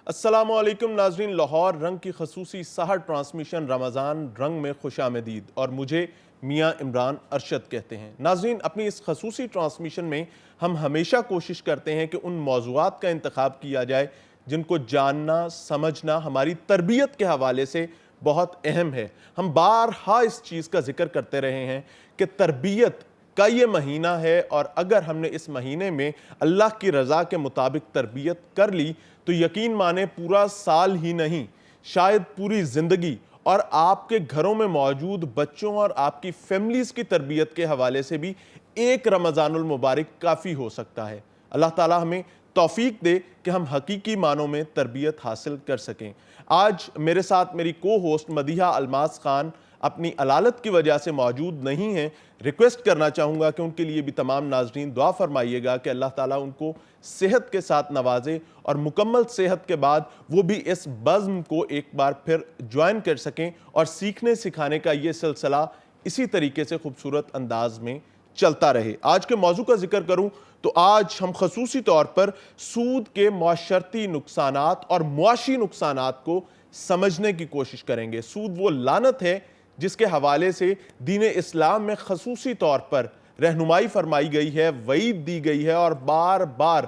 السلام علیکم ناظرین، لاہور رنگ کی خصوصی سحر ٹرانسمیشن رمضان رنگ میں خوش آمدید، اور مجھے میاں عمران ارشد کہتے ہیں۔ ناظرین، اپنی اس خصوصی ٹرانسمیشن میں ہم ہمیشہ کوشش کرتے ہیں کہ ان موضوعات کا انتخاب کیا جائے جن کو جاننا سمجھنا ہماری تربیت کے حوالے سے بہت اہم ہے۔ ہم بارہا اس چیز کا ذکر کرتے رہے ہیں کہ تربیت کا یہ مہینہ ہے، اور اگر ہم نے اس مہینے میں اللہ کی رضا کے مطابق تربیت کر لی تو یقین مانے پورا سال ہی نہیں، شاید پوری زندگی اور آپ کے گھروں میں موجود بچوں اور آپ کی فیملیز کی تربیت کے حوالے سے بھی ایک رمضان المبارک کافی ہو سکتا ہے۔ اللہ تعالی ہمیں توفیق دے کہ ہم حقیقی معنوں میں تربیت حاصل کر سکیں۔ آج میرے ساتھ میری کو ہوسٹ مدیحہ الماس خان اپنی علالت کی وجہ سے موجود نہیں ہیں۔ ریکویسٹ کرنا چاہوں گا کہ ان کے لیے بھی تمام ناظرین دعا فرمائیے گا کہ اللہ تعالیٰ ان کو صحت کے ساتھ نوازے، اور مکمل صحت کے بعد وہ بھی اس بزم کو ایک بار پھر جوائن کر سکیں، اور سیکھنے سکھانے کا یہ سلسلہ اسی طریقے سے خوبصورت انداز میں چلتا رہے۔ آج کے موضوع کا ذکر کروں تو آج ہم خصوصی طور پر سود کے معاشرتی نقصانات اور معاشی نقصانات کو سمجھنے کی کوشش کریں گے۔ سود وہ لعنت ہے جس کے حوالے سے دین اسلام میں خصوصی طور پر رہنمائی فرمائی گئی ہے، وعید دی گئی ہے، اور بار بار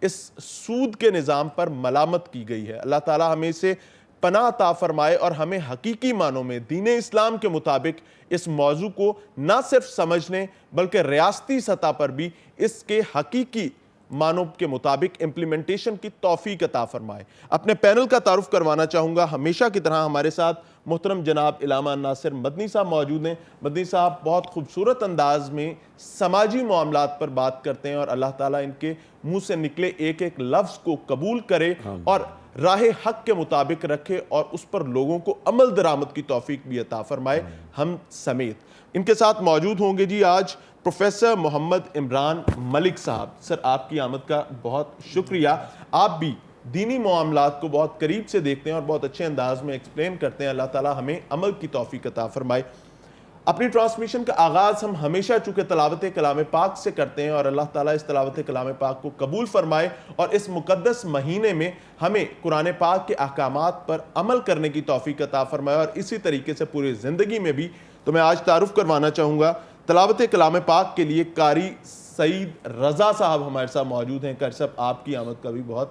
اس سود کے نظام پر ملامت کی گئی ہے۔ اللہ تعالی ہمیں اسے پناہ عطا فرمائے، اور ہمیں حقیقی معنوں میں دین اسلام کے مطابق اس موضوع کو نہ صرف سمجھنے بلکہ ریاستی سطح پر بھی اس کے حقیقی معنوں کے مطابق امپلیمنٹیشن کی توفیق عطا فرمائے۔ اپنے پینل کا تعارف کروانا چاہوں گا۔ ہمیشہ کی طرح ہمارے ساتھ محترم جناب علامہ ناصر مدنی صاحب موجود ہیں۔ مدنی صاحب بہت خوبصورت انداز میں سماجی معاملات پر بات کرتے ہیں، اور اللہ تعالیٰ ان کے منہ سے نکلے ایک ایک لفظ کو قبول کرے اور راہ حق کے مطابق رکھے، اور اس پر لوگوں کو عمل درآمد کی توفیق بھی عطا فرمائے ہم سمیت۔ ان کے ساتھ موجود ہوں گے جی آج پروفیسر محمد عمران ملک صاحب۔ سر، آپ کی آمد کا بہت شکریہ۔ آپ بھی دینی معاملات کو بہت قریب سے دیکھتے ہیں اور بہت اچھے انداز میں ایکسپلین کرتے ہیں۔ اللہ تعالیٰ ہمیں عمل کی توفیق عطا فرمائے۔ اپنی ٹرانسمیشن کا آغاز ہم ہمیشہ چونکہ تلاوت کلام پاک سے کرتے ہیں، اور اللہ تعالیٰ اس تلاوت کلام پاک کو قبول فرمائے، اور اس مقدس مہینے میں ہمیں قرآن پاک کے احکامات پر عمل کرنے کی توفیق عطا فرمائے، اور اسی طریقے سے پوری زندگی میں بھی۔ تو میں آج تعارف کروانا چاہوں گا تلاوت کلام پاک کے لیے قاری سعید رضا صاحب ہمارے ساتھ موجود ہیں۔ قاری صاحب، آپ کی آمد کا بھی بہت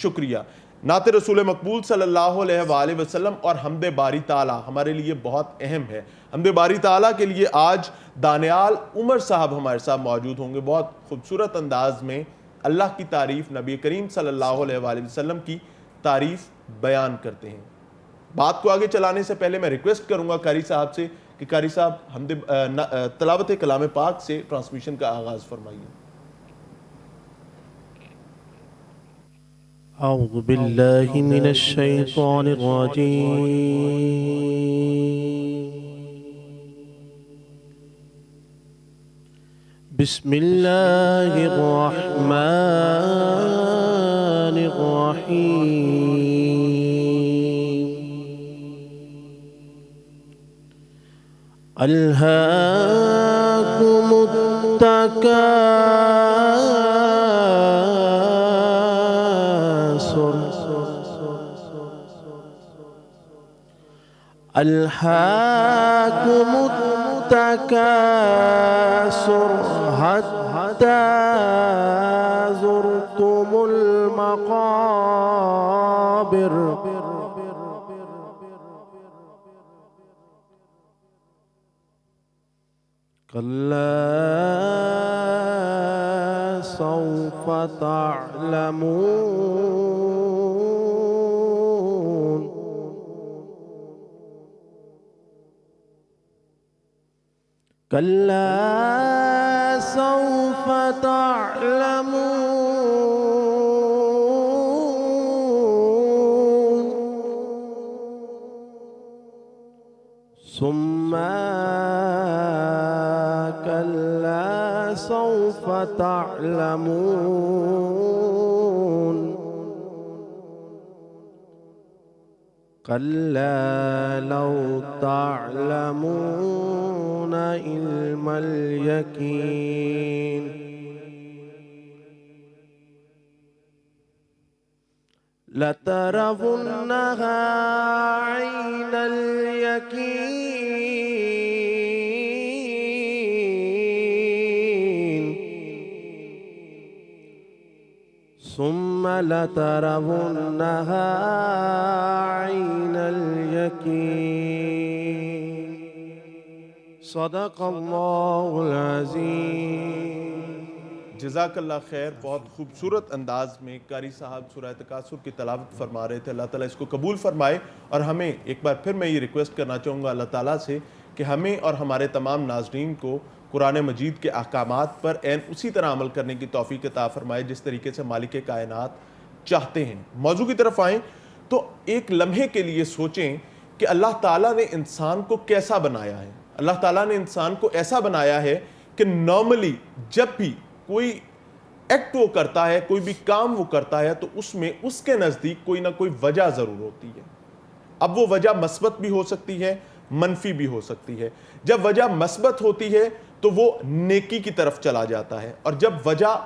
شکریہ۔ نعت رسول مقبول صلی اللہ علیہ وآلہ وسلم اور حمد باری تعالیٰ ہمارے لیے بہت اہم ہے۔ حمد باری تعالیٰ کے لیے آج دانیال عمر صاحب ہمارے ساتھ موجود ہوں گے۔ بہت خوبصورت انداز میں اللہ کی تعریف، نبی کریم صلی اللہ علیہ وآلہ وسلم کی تعریف بیان کرتے ہیں۔ بات کو آگے چلانے سے پہلے میں ریکویسٹ کروں گا قاری صاحب سے کہ قاری صاحب تلاوت کلام پاک سے ٹرانسمیشن کا آغاز فرمائیے۔ اعوذ باللہ من الشیطان الرجیم، بسم اللہ الرحمن الرحیم، الہاکم التکاثر، الہاکم التکاثر حتی زرتم المقابر، کلا سوف تعلمون، کلا سوف تعلمون، ثم كلا سوف تعلمون، كلا لو تعلمون علم اليقين لترونها عين اليقين ثم لترونها عين اليقين صدق الله العظيم. جزاک اللہ خیر. بہت خوبصورت انداز میں قاری صاحب سورہ تکاثر کی تلاوت فرما رہے تھے. اللہ تعالیٰ اس کو قبول فرمائے. اور ہمیں ایک بار پھر میں یہ ریکویسٹ کرنا چاہوں گا اللہ تعالیٰ سے کہ ہمیں اور ہمارے تمام ناظرین کو قرآن مجید کے احکامات پر عین اسی طرح عمل کرنے کی توفیق عطا فرمائے جس طریقے سے مالک کائنات چاہتے ہیں. موضوع کی طرف آئیں تو ایک لمحے کے لیے سوچیں کہ اللہ تعالیٰ نے انسان کو کیسا بنایا ہے. اللہ تعالیٰ نے انسان کو ایسا بنایا ہے کہ نارملی جب بھی کوئی ایکٹ وہ کرتا ہے, کوئی بھی کام وہ کرتا ہے, تو اس میں اس کے نزدیک کوئی نہ کوئی وجہ ضرور ہوتی ہے. اب وہ وجہ مثبت بھی ہو سکتی ہے, منفی بھی ہو سکتی ہے. جب وجہ مثبت ہوتی ہے تو وہ نیکی کی طرف چلا جاتا ہے, اور جب وجہ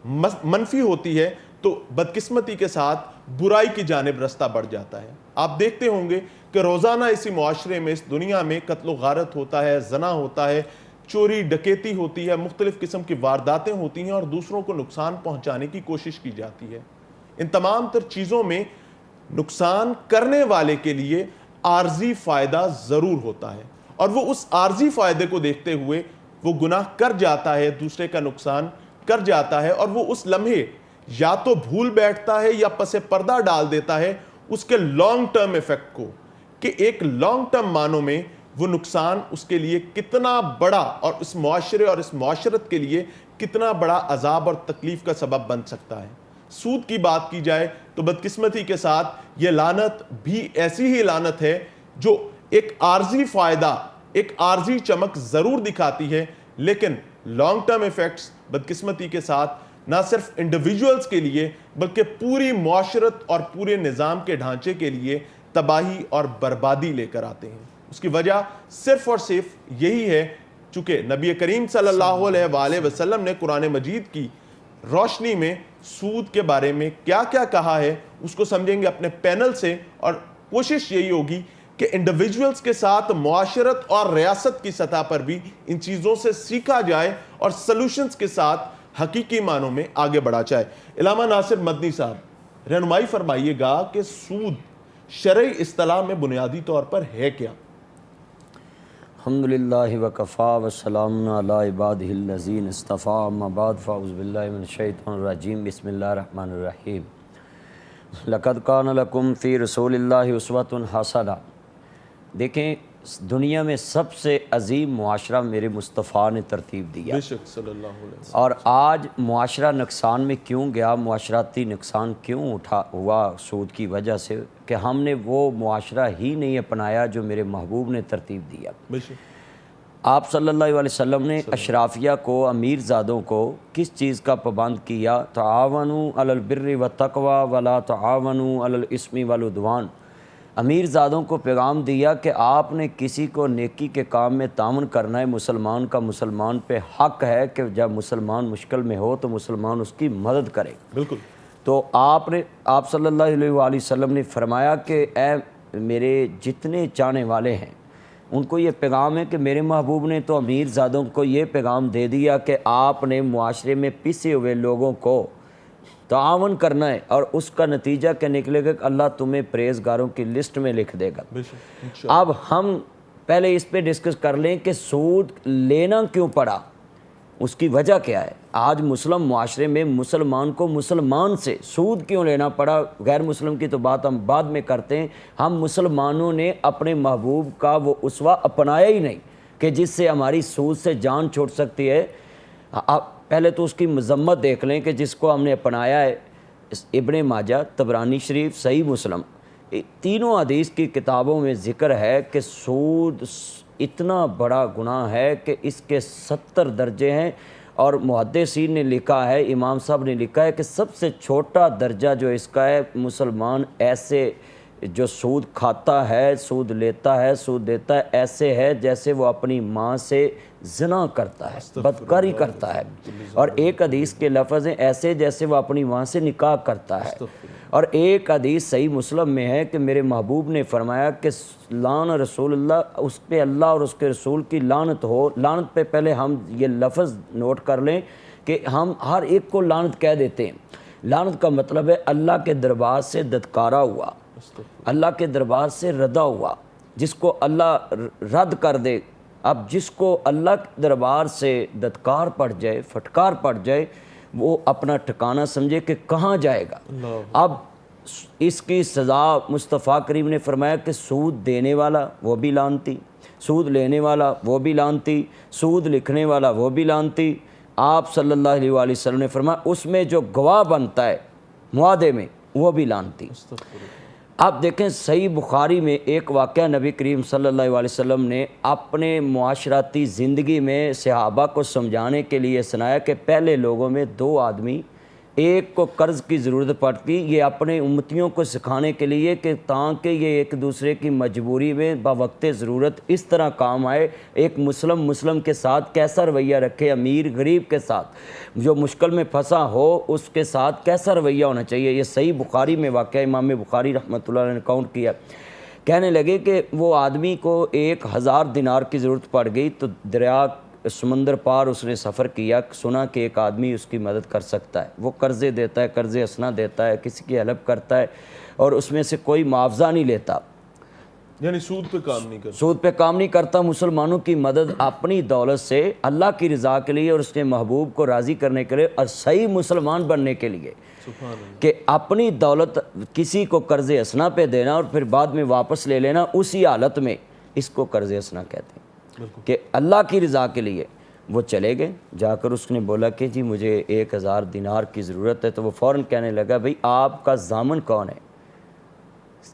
منفی ہوتی ہے تو بدقسمتی کے ساتھ برائی کی جانب رستہ بڑھ جاتا ہے. آپ دیکھتے ہوں گے کہ روزانہ اسی معاشرے میں, اس دنیا میں قتل و غارت ہوتا ہے, زنا ہوتا ہے, چوری ڈکیتی ہوتی ہے, مختلف قسم کی وارداتیں ہوتی ہیں اور دوسروں کو نقصان پہنچانے کی کوشش کی جاتی ہے. ان تمام تر چیزوں میں نقصان کرنے والے کے لیے عارضی فائدہ ضرور ہوتا ہے, اور وہ اس عارضی فائدے کو دیکھتے ہوئے وہ گناہ کر جاتا ہے, دوسرے کا نقصان کر جاتا ہے, اور وہ اس لمحے یا تو بھول بیٹھتا ہے یا پس پردہ ڈال دیتا ہے اس کے لانگ ٹرم ایفیکٹ کو, کہ ایک لانگ ٹرم معنوں میں وہ نقصان اس کے لیے کتنا بڑا اور اس معاشرے اور اس معاشرت کے لیے کتنا بڑا عذاب اور تکلیف کا سبب بن سکتا ہے. سود کی بات کی جائے تو بدقسمتی کے ساتھ یہ لعنت بھی ایسی ہی لعنت ہے جو ایک عارضی فائدہ, ایک عارضی چمک ضرور دکھاتی ہے, لیکن لانگ ٹرم ایفیکٹس بدقسمتی کے ساتھ نہ صرف انڈیویجولز کے لیے بلکہ پوری معاشرت اور پورے نظام کے ڈھانچے کے لیے تباہی اور بربادی لے کر آتے ہیں. اس کی وجہ صرف اور صرف یہی ہے چونکہ نبی کریم صلی اللہ علیہ وآلہ وسلم نے قرآن مجید کی روشنی میں سود کے بارے میں کیا کیا کہا ہے اس کو سمجھیں گے اپنے پینل سے, اور کوشش یہی ہوگی کہ انڈیویجولز کے ساتھ معاشرت اور ریاست کی سطح پر بھی ان چیزوں سے سیکھا جائے اور سلوشنز کے ساتھ حقیقی معنوں میں آگے بڑھا جائے. علامہ ناصر مدنی صاحب, رہنمائی فرمائیے گا کہ سود شرعی اصطلاح میں بنیادی طور پر ہے کیا؟ الحمدللہ وکفا وسلام علی عبادہ الذین اصطفیٰ, اما بعد فاعوذ باللہ من الشیطان الرجیم, بسم اللہ الرحمن الرحیم. لقد کان لکم فی رسول اللہ اسوۃ حسنہ. دیکھیں دنیا میں سب سے عظیم معاشرہ میرے مصطفیٰ نے ترتیب دیا, بے شک صلی اللہ علیہ وسلم. اور آج معاشرہ نقصان میں کیوں گیا, معاشرتی نقصان کیوں ہوا سود کی وجہ سے, کہ ہم نے وہ معاشرہ ہی نہیں اپنایا جو میرے محبوب نے ترتیب دیا. بے شک آپ صلی اللہ علیہ وسلم نے اشرافیہ کو, امیر زادوں کو کس چیز کا پابند کیا؟ تعاونوا علی البر والتقوی ولا تعاونوا علی الاثم والعدوان. امیر زادوں کو پیغام دیا کہ آپ نے کسی کو نیکی کے کام میں تعاون کرنا ہے. مسلمان کا مسلمان پہ حق ہے کہ جب مسلمان مشکل میں ہو تو مسلمان اس کی مدد کرے. بالکل. تو آپ صلی اللہ علیہ وآلہ وسلم نے فرمایا کہ اے میرے جتنے چاہنے والے ہیں ان کو یہ پیغام ہے کہ میرے محبوب نے تو امیر زادوں کو یہ پیغام دے دیا کہ آپ نے معاشرے میں پسے ہوئے لوگوں کو تعاون کرنا ہے, اور اس کا نتیجہ کیا نکلے گا کہ اللہ تمہیں پرہیزگاروں کی لسٹ میں لکھ دے گا. اب ہم پہلے اس پہ ڈسکس کر لیں کہ سود لینا کیوں پڑا, اس کی وجہ کیا ہے. آج مسلم معاشرے میں مسلمان کو مسلمان سے سود کیوں لینا پڑا؟ غیر مسلم کی تو بات ہم بعد میں کرتے ہیں. ہم مسلمانوں نے اپنے محبوب کا وہ اسوہ اپنایا ہی نہیں کہ جس سے ہماری سود سے جان چھوٹ سکتی ہے. پہلے تو اس کی مذمت دیکھ لیں کہ جس کو ہم نے اپنایا ہے. ابن ماجہ, طبرانی شریف, صحیح مسلم, تینوں حدیث کی کتابوں میں ذکر ہے کہ سود اتنا بڑا گناہ ہے کہ اس کے 70 درجے ہیں, اور محدثین نے لکھا ہے, امام صاحب نے لکھا ہے کہ سب سے چھوٹا درجہ جو اس کا ہے, مسلمان ایسے جو سود کھاتا ہے, سود لیتا ہے, سود دیتا ہے, ایسے ہے جیسے وہ اپنی ماں سے زنا کرتا ہے, بدکاری کرتا ہے. اور ایک حدیث کے لفظ ہیں ایسے جیسے وہ اپنی ماں سے نکاح کرتا ہے. اور ایک حدیث صحیح مسلم میں ہے کہ میرے محبوب نے فرمایا کہ لعن رسول اللہ، اس پہ اللہ اور اس کے رسول کی لعنت ہو۔ لعنت پہ پہلے ہم یہ لفظ نوٹ کر لیں کہ ہم ہر ایک کو لعنت کہہ دیتے ہیں۔ لعنت کا مطلب ہے اللہ کے دربار سے دھتکارا ہوا، اللہ کے دربار سے ردا ہوا، جس کو اللہ رد کر دے۔ اب جس کو اللہ کے دربار سے دھتکار پڑ جائے، پھٹکار پڑ جائے، وہ اپنا ٹھکانہ سمجھے کہ کہاں جائے گا۔ اب اس کی سزا مصطفیٰ کریم نے فرمایا کہ سود دینے والا وہ بھی لعنتی، سود لینے والا وہ بھی لعنتی، سود لکھنے والا وہ بھی لعنتی۔ آپ صلی اللہ علیہ وآلہ وسلم نے فرمایا اس میں جو گواہ بنتا ہے معاہدے میں وہ بھی لعنتی۔ آپ دیکھیں صحیح بخاری میں ایک واقعہ نبی کریم صلی اللہ علیہ وسلم نے اپنے معاشرتی زندگی میں صحابہ کو سمجھانے کے لیے سنایا کہ پہلے لوگوں میں دو آدمی، ایک کو قرض کی ضرورت پڑتی، یہ اپنے امتیوں کو سکھانے کے لیے کہ تاکہ یہ ایک دوسرے کی مجبوری میں بوقت ضرورت اس طرح کام آئے، ایک مسلم کے ساتھ کیسا رویہ رکھے، امیر غریب کے ساتھ جو مشکل میں پھنسا ہو اس کے ساتھ کیسا رویہ ہونا چاہیے۔ یہ صحیح بخاری میں واقعہ امام بخاری رحمۃ اللہ علیہ نے کاؤنٹ کیا۔ کہنے لگے کہ وہ آدمی کو 1000 دینار کی ضرورت پڑ گئی تو دریا سمندر پار اس نے سفر کیا، سنا کہ ایک آدمی اس کی مدد کر سکتا ہے، وہ قرضے دیتا ہے، قرض حسنہ دیتا ہے، کسی کی ہیلپ کرتا ہے اور اس میں سے کوئی معاوضہ نہیں لیتا، یعنی سود پہ کام نہیں کرتا، سود پہ کام نہیں کرتا، مسلمانوں کی مدد اپنی دولت سے اللہ کی رضا کے لیے اور اس کے محبوب کو راضی کرنے کے لیے اور صحیح مسلمان بننے کے لیے، کہ اپنی دولت کسی کو قرض حسنہ پہ دینا اور پھر بعد میں واپس لے لینا، اسی حالت میں اس کو قرض حسنہ کہتے ہیں کہ اللہ کی رضا کے لیے۔ وہ چلے گئے، جا کر اس نے بولا کہ جی مجھے 1000 دینار کی ضرورت ہے، تو وہ فوراً کہنے لگا بھئی آپ کا ضامن کون ہے؟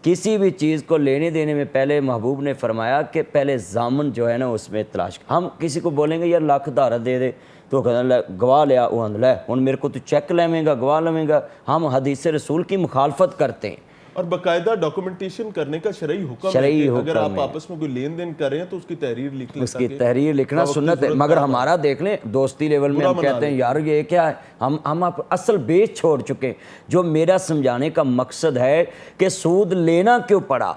کسی بھی چیز کو لینے دینے میں پہلے محبوب نے فرمایا کہ پہلے ضامن جو ہے نا اس میں تلاش۔ ہم کسی کو بولیں گے یار لاکھ دھار دے دے تو کہنا گواہ لیا، وہ لے ہن میرے کو تو چیک لے گا، گواہ لے گا۔ ہم حدیث رسول کی مخالفت کرتے ہیں اور باقاعدہ ڈاکومنٹیشن کرنے کا شرعی حکم ہے کہ اگر آپ آپس میں کوئی لین دین کر رہے ہیں تو اس کی تحریر لکھ لیں، اس کی تحریر لکھنا سنت ہے، مگر ہمارا دیکھ لیں دوستی لیول میں ہم کہتے ہیں یار یہ کیا ہے، ہم اصل بیس چھوڑ چکے۔ جو میرا سمجھانے کا مقصد ہے کہ سود لینا کیوں پڑا،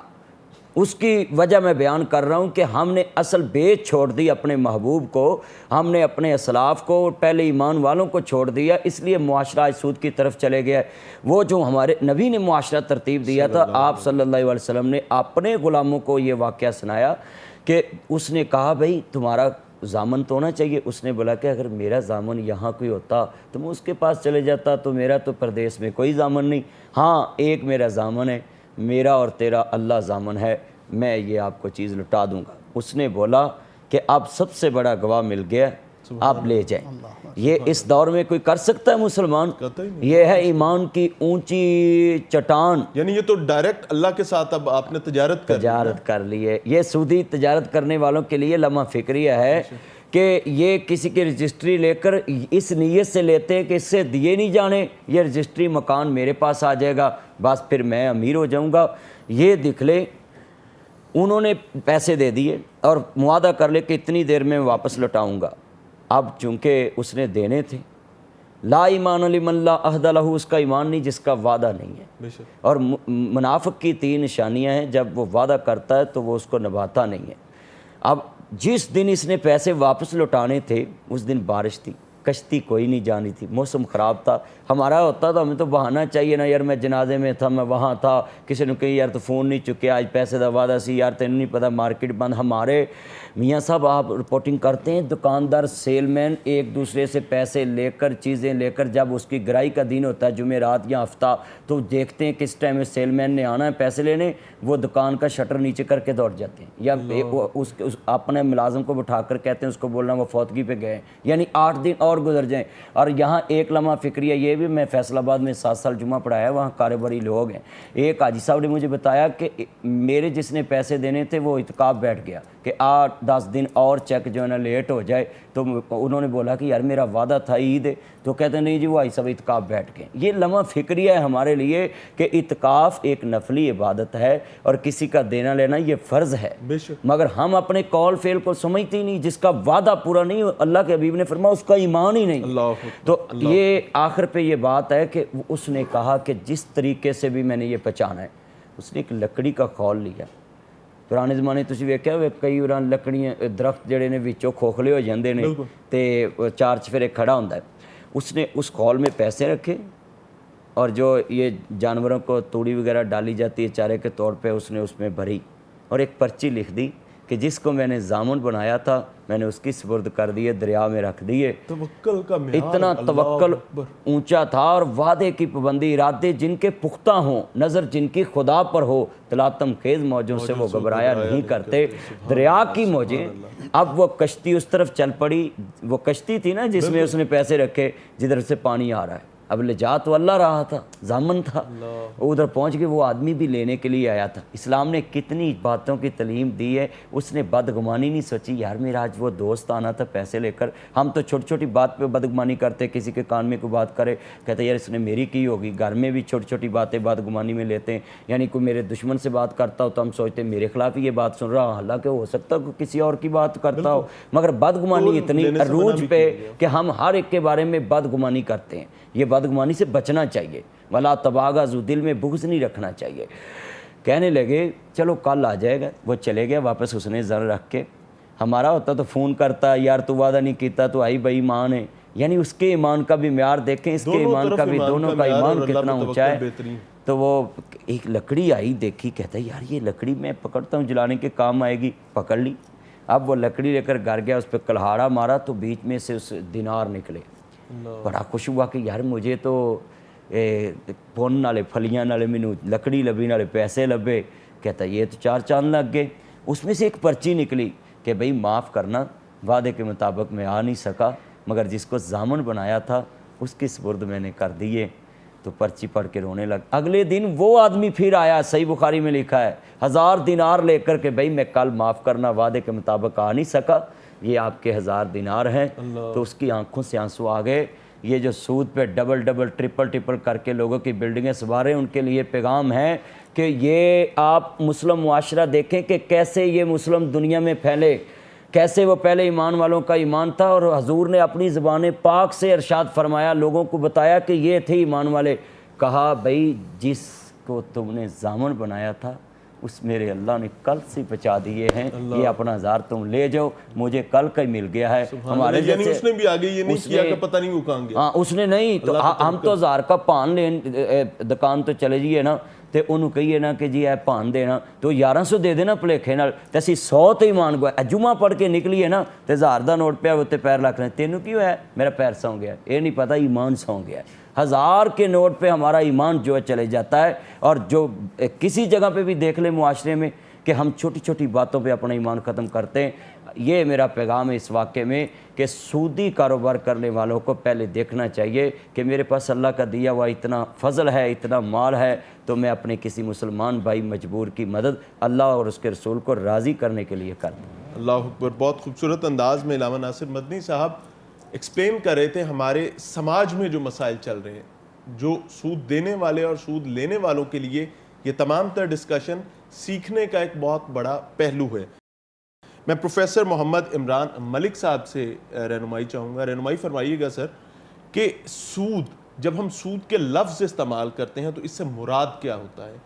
اس کی وجہ میں بیان کر رہا ہوں کہ ہم نے اصل بیس چھوڑ دی اپنے محبوب کو، ہم نے اپنے اسلاف کو، پہلے ایمان والوں کو چھوڑ دیا، اس لیے معاشرہ آج سود کی طرف چلے گیا۔ وہ جو ہمارے نبی نے معاشرہ ترتیب دیا تھا، آپ صلی اللہ علیہ وسلم نے اپنے غلاموں کو یہ واقعہ سنایا کہ اس نے کہا بھئی تمہارا ضامن تو ہونا چاہیے۔ اس نے بولا کہ اگر میرا ضامن یہاں کوئی ہوتا تو میں اس کے پاس چلے جاتا، تو میرا تو پردیس میں کوئی ضامن نہیں، ہاں ایک میرا ضامن ہے، میرا اور تیرا اللہ ضامن ہے، میں یہ آپ کو چیز لٹا دوں گا۔ اس نے بولا کہ اب سب سے بڑا گواہ مل گیا، آپ لے جائیں۔ یہ اس دور میں کوئی کر سکتا ہے مسلمان؟ یہ ہے ایمان کی اونچی چٹان، یعنی یہ تو ڈائریکٹ اللہ کے ساتھ اب آپ نے تجارت کر لی ہے۔ یہ سودی تجارت کرنے والوں کے لیے لمحہ فکریہ ہے کہ یہ کسی کی رجسٹری لے کر اس نیت سے لیتے ہیں کہ اس سے دیے نہیں جانے، یہ رجسٹری مکان میرے پاس آ جائے گا، بس پھر میں امیر ہو جاؤں گا۔ یہ دکھ لے انہوں نے پیسے دے دیے اور معاہدہ کر لے کہ اتنی دیر میں واپس لوٹاؤں گا۔ اب چونکہ اس نے دینے تھے، لا ایمان لمن لا عہد لہ، اس کا ایمان نہیں جس کا وعدہ نہیں ہے۔ اور منافق کی 3 نشانیاں ہیں، جب وہ وعدہ کرتا ہے تو وہ اس کو نبھاتا نہیں ہے۔ اب جس دن اس نے پیسے واپس لوٹانے تھے اس دن بارش تھی، کشتی کوئی نہیں جانی تھی، موسم خراب تھا۔ ہمارا ہوتا تو ہمیں تو بہانا چاہیے نا، یار میں جنازے میں تھا، میں وہاں تھا، کسی نے کہی یار تو فون نہیں چکے، آج پیسے دا وعدہ سی، یار تینوں نہیں پتہ مارکیٹ بند۔ ہمارے میاں صاحب آپ رپورٹنگ کرتے ہیں، دکاندار سیل مین ایک دوسرے سے پیسے لے کر، چیزیں لے کر، جب اس کی گرائی کا دن ہوتا ہے جمعرات یا ہفتہ، تو دیکھتے ہیں کس ٹائم سیل مین نے آنا ہے پیسے لینے، وہ دکان کا شٹر نیچے کر کے دوڑ جاتے ہیں، یا اس اپنے ملازم کو بٹھا کر کہتے ہیں اس کو بولنا وہ فوتگی پہ گئے، یعنی 8 دن اور گزر جائیں۔ اور یہاں ایک لمحہ فکریہ یہ بھی، میں فیصل آباد میں 7 سال جمعہ پڑھایا، وہاں کاروباری لوگ ہیں، ایک حاجی صاحب نے مجھے بتایا کہ میرے جس نے پیسے دینے تھے وہ اعتکاف بیٹھ گیا، کہ 8-10 دن اور چیک جو ہے نا لیٹ ہو جائے، تو انہوں نے بولا کہ یار میرا وعدہ تھا عید ہے، تو کہتے ہیں نہیں جی وہ بھائی صاحب اعتکاف بیٹھ گئے۔ یہ لمحہ فکریہ ہے ہمارے لیے کہ اعتکاف ایک نفلی عبادت ہے اور کسی کا دینا لینا یہ فرض ہے، بے شک۔ مگر ہم اپنے قول فعل کو سمجھتے ہی نہیں، جس کا وعدہ پورا نہیں ہو، اللہ کے حبیب نے فرمایا اس کا ایمان ہی نہیں۔ اللہ اکبر۔ تو یہ آخر پہ یہ بات ہے کہ اس نے کہا کہ جس طریقے سے بھی میں نے یہ پہچانا ہے، اس نے ایک لکڑی کا خول لیا۔ پرانے زمانے تسی ویکھیا ہوئے کئی وار لکڑیاں درخت جڑے نے وچوں کھوکھلے ہو جاندے نے تے چار چفیرے کھڑا ہوندا ہے، اس نے اس خول میں پیسے رکھے اور جو یہ جانوروں کو توڑی وغیرہ ڈالی جاتی ہے چارے کے طور پہ اس نے اس میں بھری اور ایک پرچی لکھ دی کہ جس کو میں نے ضامن بنایا تھا میں نے اس کی سپرد کر دیے، دریا میں رکھ دیے۔ توکل کا معیار اتنا توکل اونچا تھا اور وعدے کی پابندی، ارادے جن کے پختہ ہوں، نظر جن کی خدا پر ہو، تلاطم خیز موجوں سے وہ گھبرایا نہیں کرتے۔ دریا کی موجیں، اب وہ کشتی اس طرف چل پڑی، وہ کشتی تھی نا جس میں اس نے پیسے رکھے جدھر سے پانی آ رہا ہے، اب لے جا تو اللہ رہا تھا، ضامن تھا، ادھر پہنچ کے وہ آدمی بھی لینے کے لیے آیا تھا۔ اسلام نے کتنی باتوں کی تعلیم دی ہے، اس نے بدگمانی نہیں سوچی یار میرا آج وہ دوست آنا تھا پیسے لے کر۔ ہم تو چھوٹی چھوٹی بات پہ بدگمانی کرتے، کسی کے کان میں کوئی بات کرے کہتے یار اس نے میری کی ہوگی، گھر میں بھی چھوٹی چھوٹی باتیں بدگمانی میں لیتے ہیں، یعنی کوئی میرے دشمن سے بات کرتا ہو تو ہم سوچتے میرے خلاف ہی یہ بات سن رہا، حالانکہ ہو سکتا ہے کسی اور کی بات کرتا ہو، مگر بدگمانی اتنی عروج پہ کہ ہم ہر ایک کے بارے میں بدگمانی کرتے ہیں۔ یہ بدگمانی سے بچنا چاہیے، ولا تباغضوا، دل میں بغض نہیں رکھنا چاہیے۔ کہنے لگے چلو کل آ جائے گا، وہ چلے گیا واپس، اس نے زر رکھ کے، ہمارا ہوتا تو فون کرتا یار تو وعدہ نہیں کیتا تو آئی بھائی ایمان ہے، یعنی اس کے ایمان کا بھی معیار دیکھیں، اس کے ایمان کا بھی، دونوں کا ایمان کتنا اونچا ہے۔ تو وہ ایک لکڑی آئی دیکھی، کہتا ہے یار یہ لکڑی میں پکڑتا ہوں جلانے کے کام آئے گی، پکڑ لی۔ اب وہ لکڑی لے کر گھر گیا، اس پہ کلہاڑا مارا تو بیچ میں سے اس دینار نکلے۔ بڑا خوش ہوا کہ یار مجھے تو پون نالے پھلیاں نالے مینوں لکڑی لبھی نالے پیسے لبے، کہتا یہ تو 4 چاند لگ گئے۔ اس میں سے ایک پرچی نکلی کہ بھئی معاف کرنا، وعدے کے مطابق میں آ نہیں سکا، مگر جس کو ضامن بنایا تھا اس کی سپرد میں نے کر دیے۔ تو پرچی پڑھ کے رونے لگ۔ اگلے دن وہ آدمی پھر آیا، صحیح بخاری میں لکھا ہے، 1000 دینار لے کر کہ بھئی میں کل معاف کرنا، وعدے کے مطابق آ نہیں سکا، یہ آپ کے 1000 دینار ہیں۔ تو اس کی آنکھوں سے آنسو آ گئے۔ یہ جو سود پہ ڈبل ڈبل ٹرپل کر کے لوگوں کی بلڈنگیں سنوارے، ان کے لیے پیغام ہے کہ یہ آپ مسلم معاشرہ دیکھیں کہ کیسے یہ مسلم دنیا میں پھیلے، کیسے وہ پہلے ایمان والوں کا ایمان تھا، اور حضور نے اپنی زبان پاک سے ارشاد فرمایا، لوگوں کو بتایا کہ یہ تھے ایمان والے۔ کہا بھئی جس کو تم نے ضامن بنایا تھا اس میرے اللہ نے کل سے بچا دیے ہیں، یہ اپنا 1000 تم لے جاؤ، مجھے کل کا ہی مل گیا ہے۔ ہمارے یعنی اس نے بھی آگے یہ نہیں کیا کہ پتہ نہیں وہ کہاں گیا۔ ہاں اس نے نہیں، تو ہم تو 1000 کا پان لین دکان تو چلے جائیے نا، تے انہوں کہیے نا کہ جی اے پان دینا تو 1100 دے دینا پلیکھے نال، تے اسی 100 تے ایمان گوا، جمعہ پڑھ کے نکلیے نا تے 1000 دا نوٹ پیا تے پیر رکھ رہے، تینوں کی ہوا ہے؟ میرا پیر سو گیا، یہ نہیں پتہ ایمان سو گیا ہے۔ 1000 کے نوٹ پہ ہمارا ایمان جو ہے چلے جاتا ہے، اور جو کسی جگہ پہ بھی دیکھ لیں معاشرے میں کہ ہم چھوٹی چھوٹی باتوں پہ اپنا ایمان ختم کرتے ہیں۔ یہ میرا پیغام ہے اس واقعے میں کہ سودی کاروبار کرنے والوں کو پہلے دیکھنا چاہیے کہ میرے پاس اللہ کا دیا ہوا اتنا فضل ہے، اتنا مال ہے، تو میں اپنے کسی مسلمان بھائی مجبور کی مدد اللہ اور اس کے رسول کو راضی کرنے کے لیے کرتا ہوں۔ اللہ اکبر۔ بہت خوبصورت انداز میں علامہ ناصر مدنی صاحب ایکسپلین کر رہے تھے ہمارے سماج میں جو مسائل چل رہے ہیں، جو سود دینے والے اور سود لینے والوں کے لیے یہ تمام تر ڈسکشن سیکھنے کا ایک بہت بڑا پہلو ہے۔ میں پروفیسر محمد عمران ملک صاحب سے رہنمائی چاہوں گا۔ رہنمائی فرمائیے گا سر کہ سود، جب ہم سود کے لفظ استعمال کرتے ہیں تو اس سے مراد کیا ہوتا ہے،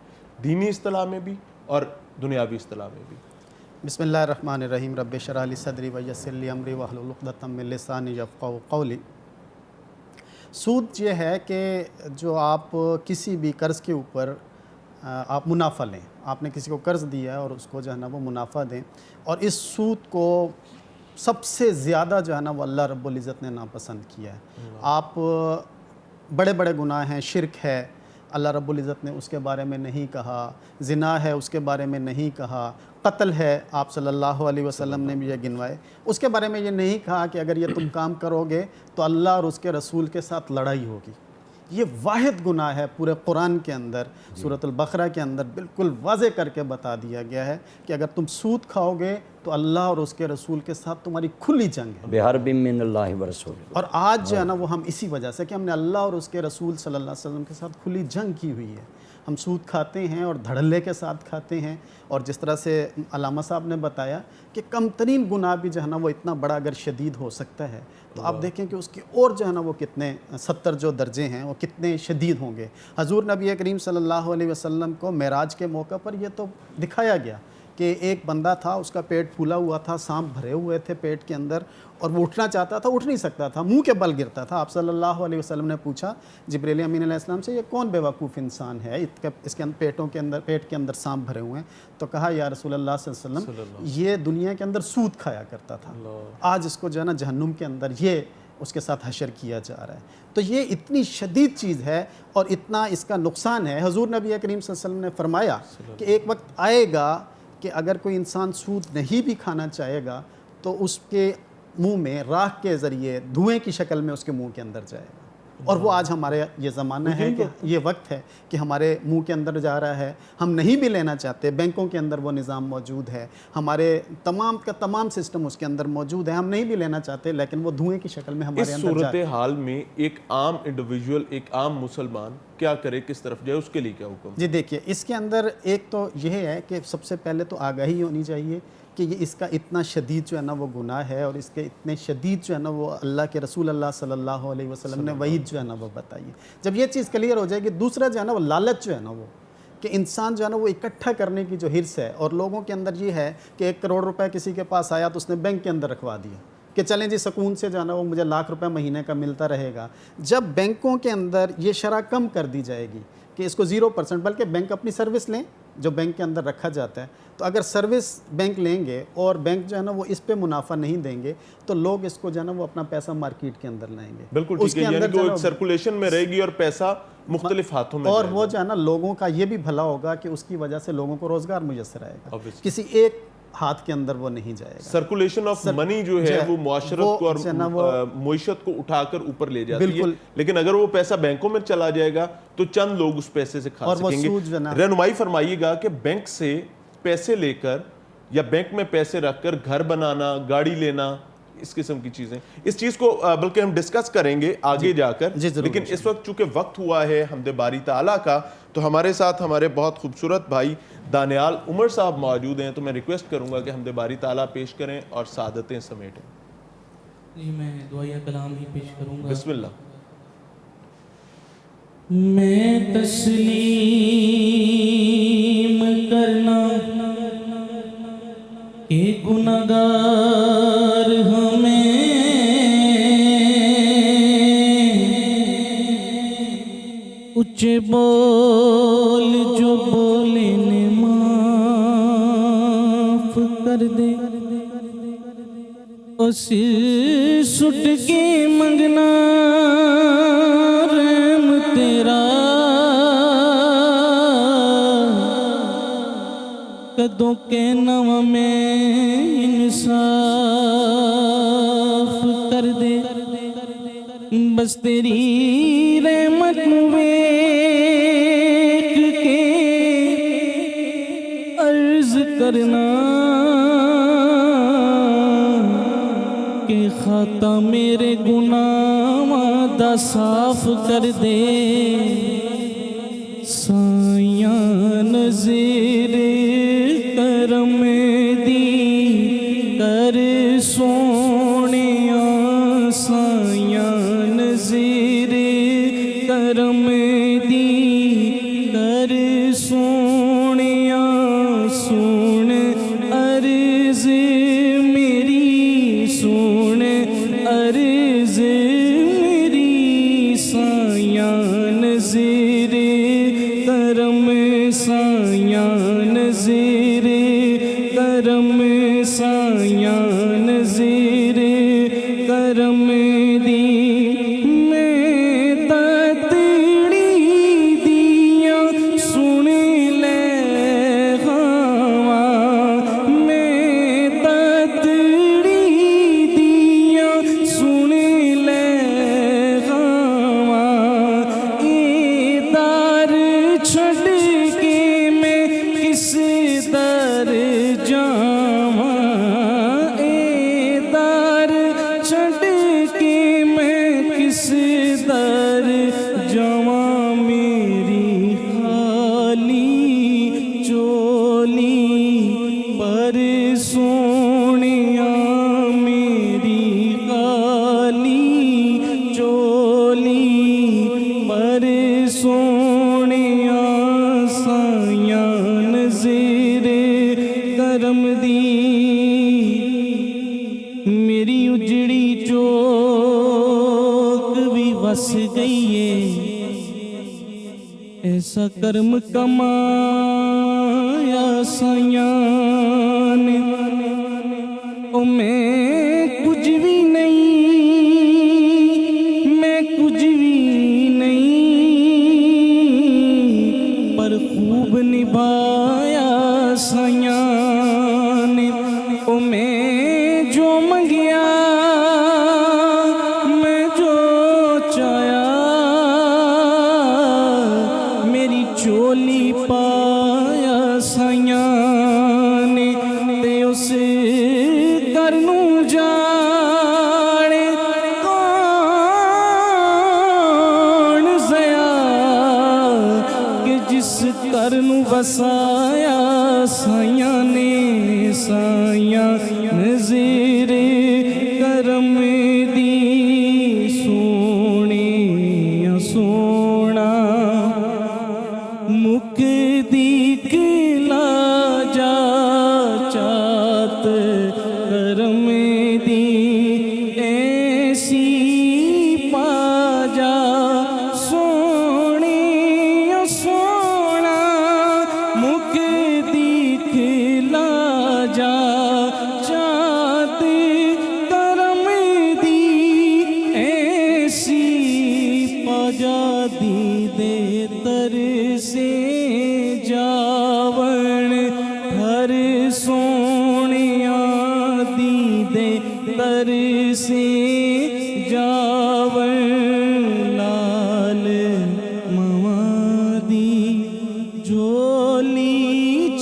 دینی اصطلاح میں بھی اور دنیاوی اصطلاح میں بھی؟ بسم اللہ الرحمن الرحیم، رب اشرح لی صدری ویسر لی امری واحلل عقدۃ من لسانی یفقہوا قولی۔ سود یہ ہے کہ جو آپ کسی بھی قرض کے اوپر آپ منافع لیں، آپ نے کسی کو قرض دیا ہے اور اس کو جو ہے نا وہ منافع دیں، اور اس سود کو سب سے زیادہ جو ہے نا وہ اللہ رب العزت نے ناپسند کیا ہے۔ آپ بڑے بڑے گناہ ہیں، شرک ہے، اللہ رب العزت نے اس کے بارے میں نہیں کہا، زنا ہے اس کے بارے میں نہیں کہا، قتل ہے آپ صلی اللہ علیہ وسلم نے بھی یہ گنوائے، اس کے بارے میں یہ نہیں کہا کہ اگر یہ تم کام کرو گے تو اللہ اور اس کے رسول کے ساتھ لڑائی ہوگی۔ یہ واحد گناہ ہے پورے قرآن کے اندر. سورۃ البقرہ کے اندر بالکل واضح کر کے بتا دیا گیا ہے کہ اگر تم سود کھاؤ گے تو اللہ اور اس کے رسول کے ساتھ تمہاری کھلی جنگ ہے. بحرب من اللہ ورسول. اور آج جو ہے نا وہ ہم اسی وجہ سے کہ ہم نے اللہ اور اس کے رسول صلی اللہ علیہ وسلم کے ساتھ کھلی جنگ کی ہوئی ہے. ہم سود کھاتے ہیں اور دھڑلے کے ساتھ کھاتے ہیں. اور جس طرح سے علامہ صاحب نے بتایا کہ کم ترین گناہ بھی جو ہے نا وہ اتنا بڑا اگر شدید ہو سکتا ہے تو آپ دیکھیں کہ اس کی اور جو ہے نا وہ کتنے 70 جو درجے ہیں وہ کتنے شدید ہوں گے. حضور نبی کریم صلی اللہ علیہ وسلم کو معراج کے موقع پر یہ تو دکھایا گیا کہ ایک بندہ تھا, اس کا پیٹ پھولا ہوا تھا, سانپ بھرے ہوئے تھے پیٹ کے اندر, اور وہ اٹھنا چاہتا تھا, اٹھ نہیں سکتا تھا, منہ کے بل گرتا تھا. آپ صلی اللہ علیہ وسلم نے پوچھا جبریل امین علیہ السلام سے, یہ کون بے وقوف انسان ہے اس کے پیٹ کے اندر سانپ بھرے ہوئے ہیں؟ تو کہا یا رسول اللہ صلی اللہ علیہ وسلم یہ دنیا کے اندر سود کھایا کرتا تھا, آج اس کو جو ہے نا جہنم کے اندر یہ اس کے ساتھ حشر کیا جا رہا ہے. تو یہ اتنی شدید چیز ہے اور اتنا اس کا نقصان ہے. حضور نبی کریم صلی اللہ علیہ وسلم نے فرمایا کہ ایک وقت آئے گا کہ اگر کوئی انسان سود نہیں بھی کھانا چاہے گا تو اس کے منہ میں راکھ کے ذریعے دھوئیں کی شکل میں اس کے منہ کے اندر جائے گا. اور وہ آج ہمارے یہ زمانہ ہے کہ یہ وقت ہے کہ ہمارے منہ کے اندر جا رہا ہے. ہم نہیں بھی لینا چاہتے, بینکوں کے اندر وہ نظام موجود ہے, ہمارے تمام کا تمام سسٹم اس کے اندر موجود ہے, ہم نہیں بھی لینا چاہتے لیکن وہ دھوئیں کی شکل میں ہمارے اندر جا رہا ہے. اس صورتحال میں ایک عام انڈیویجول, ایک عام مسلمان کیا کرے, کس طرف جائے, اس کے لیے کیا حکم؟ جی دیکھیے, اس کے اندر ایک تو یہ ہے کہ سب سے پہلے تو آگاہی ہونی چاہیے کہ یہ اس کا اتنا شدید جو ہے نا وہ گناہ ہے, اور اس کے اتنے شدید جو ہے نا وہ اللہ کے رسول اللہ صلی اللہ علیہ وسلم نے وعید جو ہے نا وہ بتائی ہے. جب یہ چیز کلیئر ہو جائے گی, دوسرا جو ہے نا وہ لالچ جو ہے نا وہ کہ انسان جو ہے نا وہ اکٹھا کرنے کی جو حرص ہے, اور لوگوں کے اندر یہ ہے کہ 1 کروڑ روپے کسی کے پاس آیا تو اس نے بینک کے اندر رکھوا دیا کہ چلیں جی سکون سے جو ہے نا وہ مجھے 1,00,000 روپے مہینے کا ملتا رہے گا. جب بینکوں کے اندر یہ شرح کم کر دی جائے گی کہ اس کو 0%, بلکہ بینک اپنی سروس لیں جو بینک کے اندر رکھا جاتا ہے, تو اگر سروس بینک لیں گے اور بینک جو ہے نا وہ اس پہ منافع نہیں دیں گے تو لوگ اس کو جو ہے نا وہ اپنا پیسہ مارکیٹ کے اندر لائیں گے. بالکل ٹھیک ہے, یعنی کہ وہ ایک سرکولیشن میں رہے گی اور پیسہ مختلف ہاتھوں میں, اور وہ جو ہے نا لوگوں کا یہ بھی بھلا ہوگا کہ اس کی وجہ سے لوگوں کو روزگار میسر آئے گا, کسی ایک ہاتھ کے اندر وہ نہیں جائے گا. سرکولیشن آف منی جو ہے وہ معاشرت کو اور معیشت کو اٹھا کر اوپر لے جاتی ہے, لیکن اگر وہ پیسہ بینکوں میں چلا جائے گا تو چند لوگ اس پیسے سے کھا سکیں گے. رہنمائی فرمائیے گا کہ بینک سے پیسے لے کر یا بینک میں پیسے رکھ کر گھر بنانا, گاڑی لینا, اس قسم کی چیزیں, اس چیز کو بلکہ ہم ڈسکس کریں گے آگے جا کر, لیکن اس وقت چونکہ وقت ہوا ہے حمد باری تعالیٰ کا, تو ہمارے ساتھ ہمارے بہت خوبصورت بھائی دانیال عمر صاحب موجود ہیں. تو میں ریکویسٹ کروں گا کہ حمد باری تعالیٰ پیش کریں اور سعادتیں سمیٹیں. جی میں دعائیہ کلام ہی پیش کروں گا. بسم اللہ. میں تسلیم کرنا کہ گناہگار ہمیں اونچے بول جو بولے نے معاف کر دے, اور سر سٹ کے منگنا رحم تیرا, قدوں کے نو میں انصاف کر دے, بس تیری رحمت ویکھ کے عرض کرنا کہ خطا میرے گناہاں دا صاف کر دے. سایاں نظیر کرم دی کر سونیا, سایاں نظیر کرم دی کر سونیا, سن عرض میری, سن عرض میری, سایاں نظیر کرم, سایاں نظیر کرم, سایاں نظیر کرم دی. میں تتڑی دیا سن لے خواں, میں تتڑی دیا سن لے خواں, زیر کرم دی میری اجڑی چوک بھی وس گئی ہے ایسا کرم کمایا سائیاں نے او میں کچھ بھی نہیں میں کچھ بھی نہیں پر خوب نبھایا سائیاں نے او میں جو منگیا میں جو چاہیا میری چولی پایا سائیاں نے تے اس کرنوں جانے کون زیا کہ جس کرنوں وسایا سائیاں نے سائیاں نظیر کرم دی سونی سونا مک دی کلا جا چات کرم دی ایسی پا جا سونی سونا مک دی کلا جا چات کرم دی ایسی پا جا دی دے تر سے جاون ہر سونیاں دی دے تر سے جاون لال موادی جولی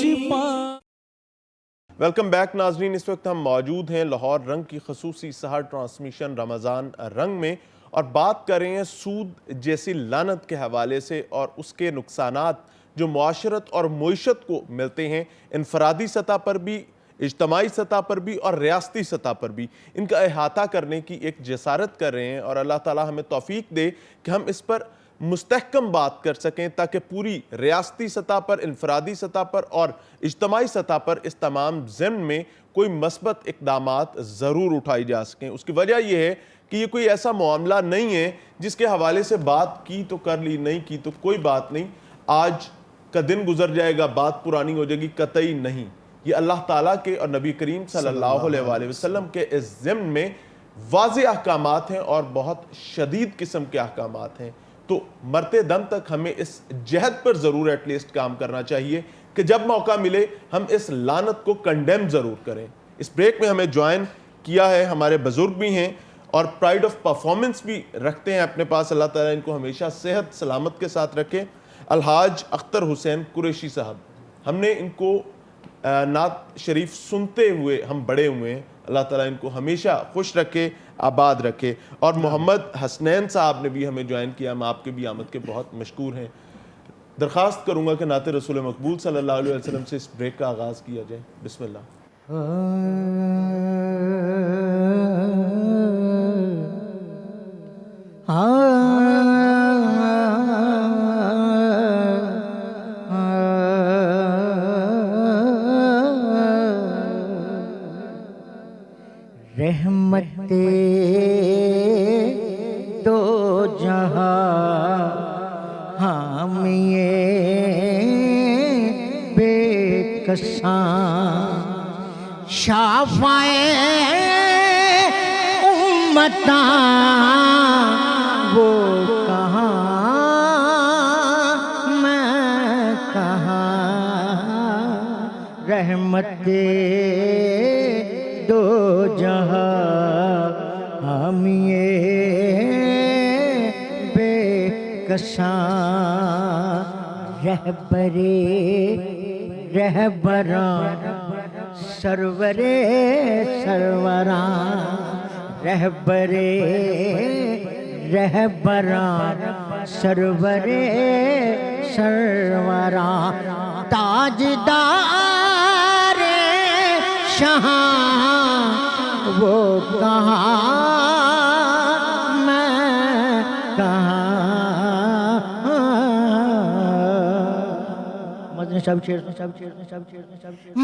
چپا. ویلکم بیک ناظرین، اس وقت ہم موجود ہیں لاہور رنگ کی خصوصی سحر ٹرانسمیشن رمضان رنگ میں اور بات کر رہے ہیں سود جیسی لعنت کے حوالے سے اور اس کے نقصانات جو معاشرت اور معیشت کو ملتے ہیں، انفرادی سطح پر بھی، اجتماعی سطح پر بھی اور ریاستی سطح پر بھی. ان کا احاطہ کرنے کی ایک جسارت کر رہے ہیں اور اللہ تعالیٰ ہمیں توفیق دے کہ ہم اس پر مستحکم بات کر سکیں تاکہ پوری ریاستی سطح پر، انفرادی سطح پر اور اجتماعی سطح پر اس تمام ضمن میں کوئی مثبت اقدامات ضرور اٹھائی جا سکیں. اس کی وجہ یہ ہے کہ یہ کوئی ایسا معاملہ نہیں ہے جس کے حوالے سے بات کی تو کر لی، نہیں کی تو کوئی بات نہیں، آج کا دن گزر جائے گا، بات پرانی ہو جائے گی، قطعی نہیں. یہ اللہ تعالیٰ کے اور نبی کریم صلی اللہ علیہ وآلہ وسلم کے اس ضمن میں واضح احکامات ہیں اور بہت شدید قسم کے احکامات ہیں. تو مرتے دم تک ہمیں اس جہد پر ضرور ایٹ لیسٹ کام کرنا چاہیے کہ جب موقع ملے ہم اس لعنت کو کنڈیم ضرور کریں. اس بریک میں ہمیں جوائن کیا ہے ہمارے بزرگ بھی ہیں اور پرائیڈ آف پرفارمنس بھی رکھتے ہیں اپنے پاس، اللہ تعالیٰ ان کو ہمیشہ صحت سلامت کے ساتھ رکھے. الحاج اختر حسین قریشی صاحب، ہم نے ان کو نعت شریف سنتے ہوئے ہم بڑے ہوئے ہیں، اللہ تعالیٰ ان کو ہمیشہ خوش رکھے، آباد رکھے. اور محمد حسنین صاحب نے بھی ہمیں جوائن کیا، ہم آپ کے بھی آمد کے بہت مشکور ہیں. درخواست کروں گا کہ نعت رسول مقبول صلی اللہ علیہ وسلم سے اس بریک کا آغاز کیا جائے. بسم اللہ. رحمت دو جہاں حامیے بے کساں شافعِ امتاں وہ کہاں میں کہاں رحمت دو جہاں حامیے بے کساں رہبراں سرورے سروراں رہبراں سرورے سروراں تاجدار شہاں وہ کہاں میں کہاں. مدنی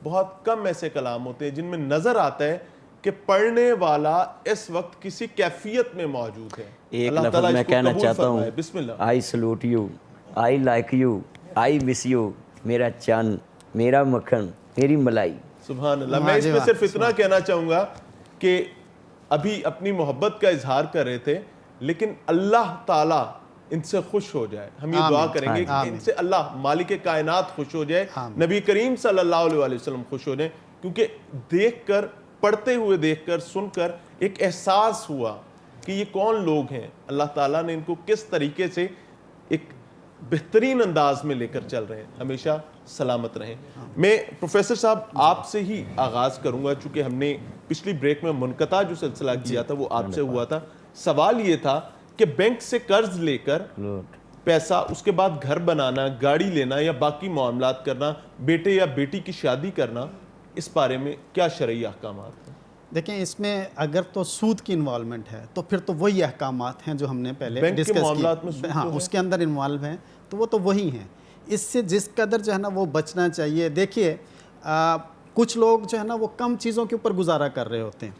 بہت کم ایسے کلام ہوتے ہیں جن میں نظر آتا ہے کہ پڑھنے والا اس وقت کسی کیفیت میں موجود ہے. ایک اللہ لفظ تعالیٰ میں اس کو کہنا قبول چاہتا فرمائے. ہوں, بسم اللہ. I salute you, I like you, I miss you, میرا چاند, میرا مکھن, میری ملائی. سبحان اللہ. میں اس میں صرف اتنا کہنا چاہوں گا کہ ابھی اپنی محبت کا اظہار کر رہے تھے, لیکن اللہ تعالیٰ ان سے خوش ہو جائے. ہم یہ دعا کریں گے کہ ان سے اللہ مالک کائنات خوش ہو جائے, نبی کریم صلی اللہ علیہ وسلم خوش ہو جائیں, کیونکہ دیکھ کر, پڑھتے ہوئے دیکھ کر, سن کر ایک احساس ہوا کہ یہ کون لوگ ہیں, اللہ تعالیٰ نے ان کو کس طریقے سے ایک بہترین انداز میں لے کر چل رہے ہیں. ہمیشہ سلامت رہیں. میں پروفیسر صاحب آپ سے ہی آغاز کروں گا, چونکہ ہم نے پچھلی بریک میں منقطع جو سلسلہ کیا تھا وہ آپ سے ہوا تھا. سوال یہ تھا کہ بینک سے قرض لے کر پیسہ, اس کے بعد گھر بنانا, گاڑی لینا یا باقی معاملات کرنا, بیٹے یا بیٹی کی شادی کرنا, اس بارے میں کیا شرعی احکامات ہیں؟ دیکھیں اس میں اگر تو سود کی انوالومنٹ ہے تو پھر تو وہی احکامات ہیں جو ہم نے پہلے بینک کے ڈسکس معاملات میں کی, ہاں اس کے اندر انوالو ہیں تو وہ تو وہی ہیں. اس سے جس قدر جو ہے نا وہ بچنا چاہیے. دیکھیے کچھ لوگ جو ہے نا وہ کم چیزوں کے اوپر گزارا کر رہے ہوتے ہیں,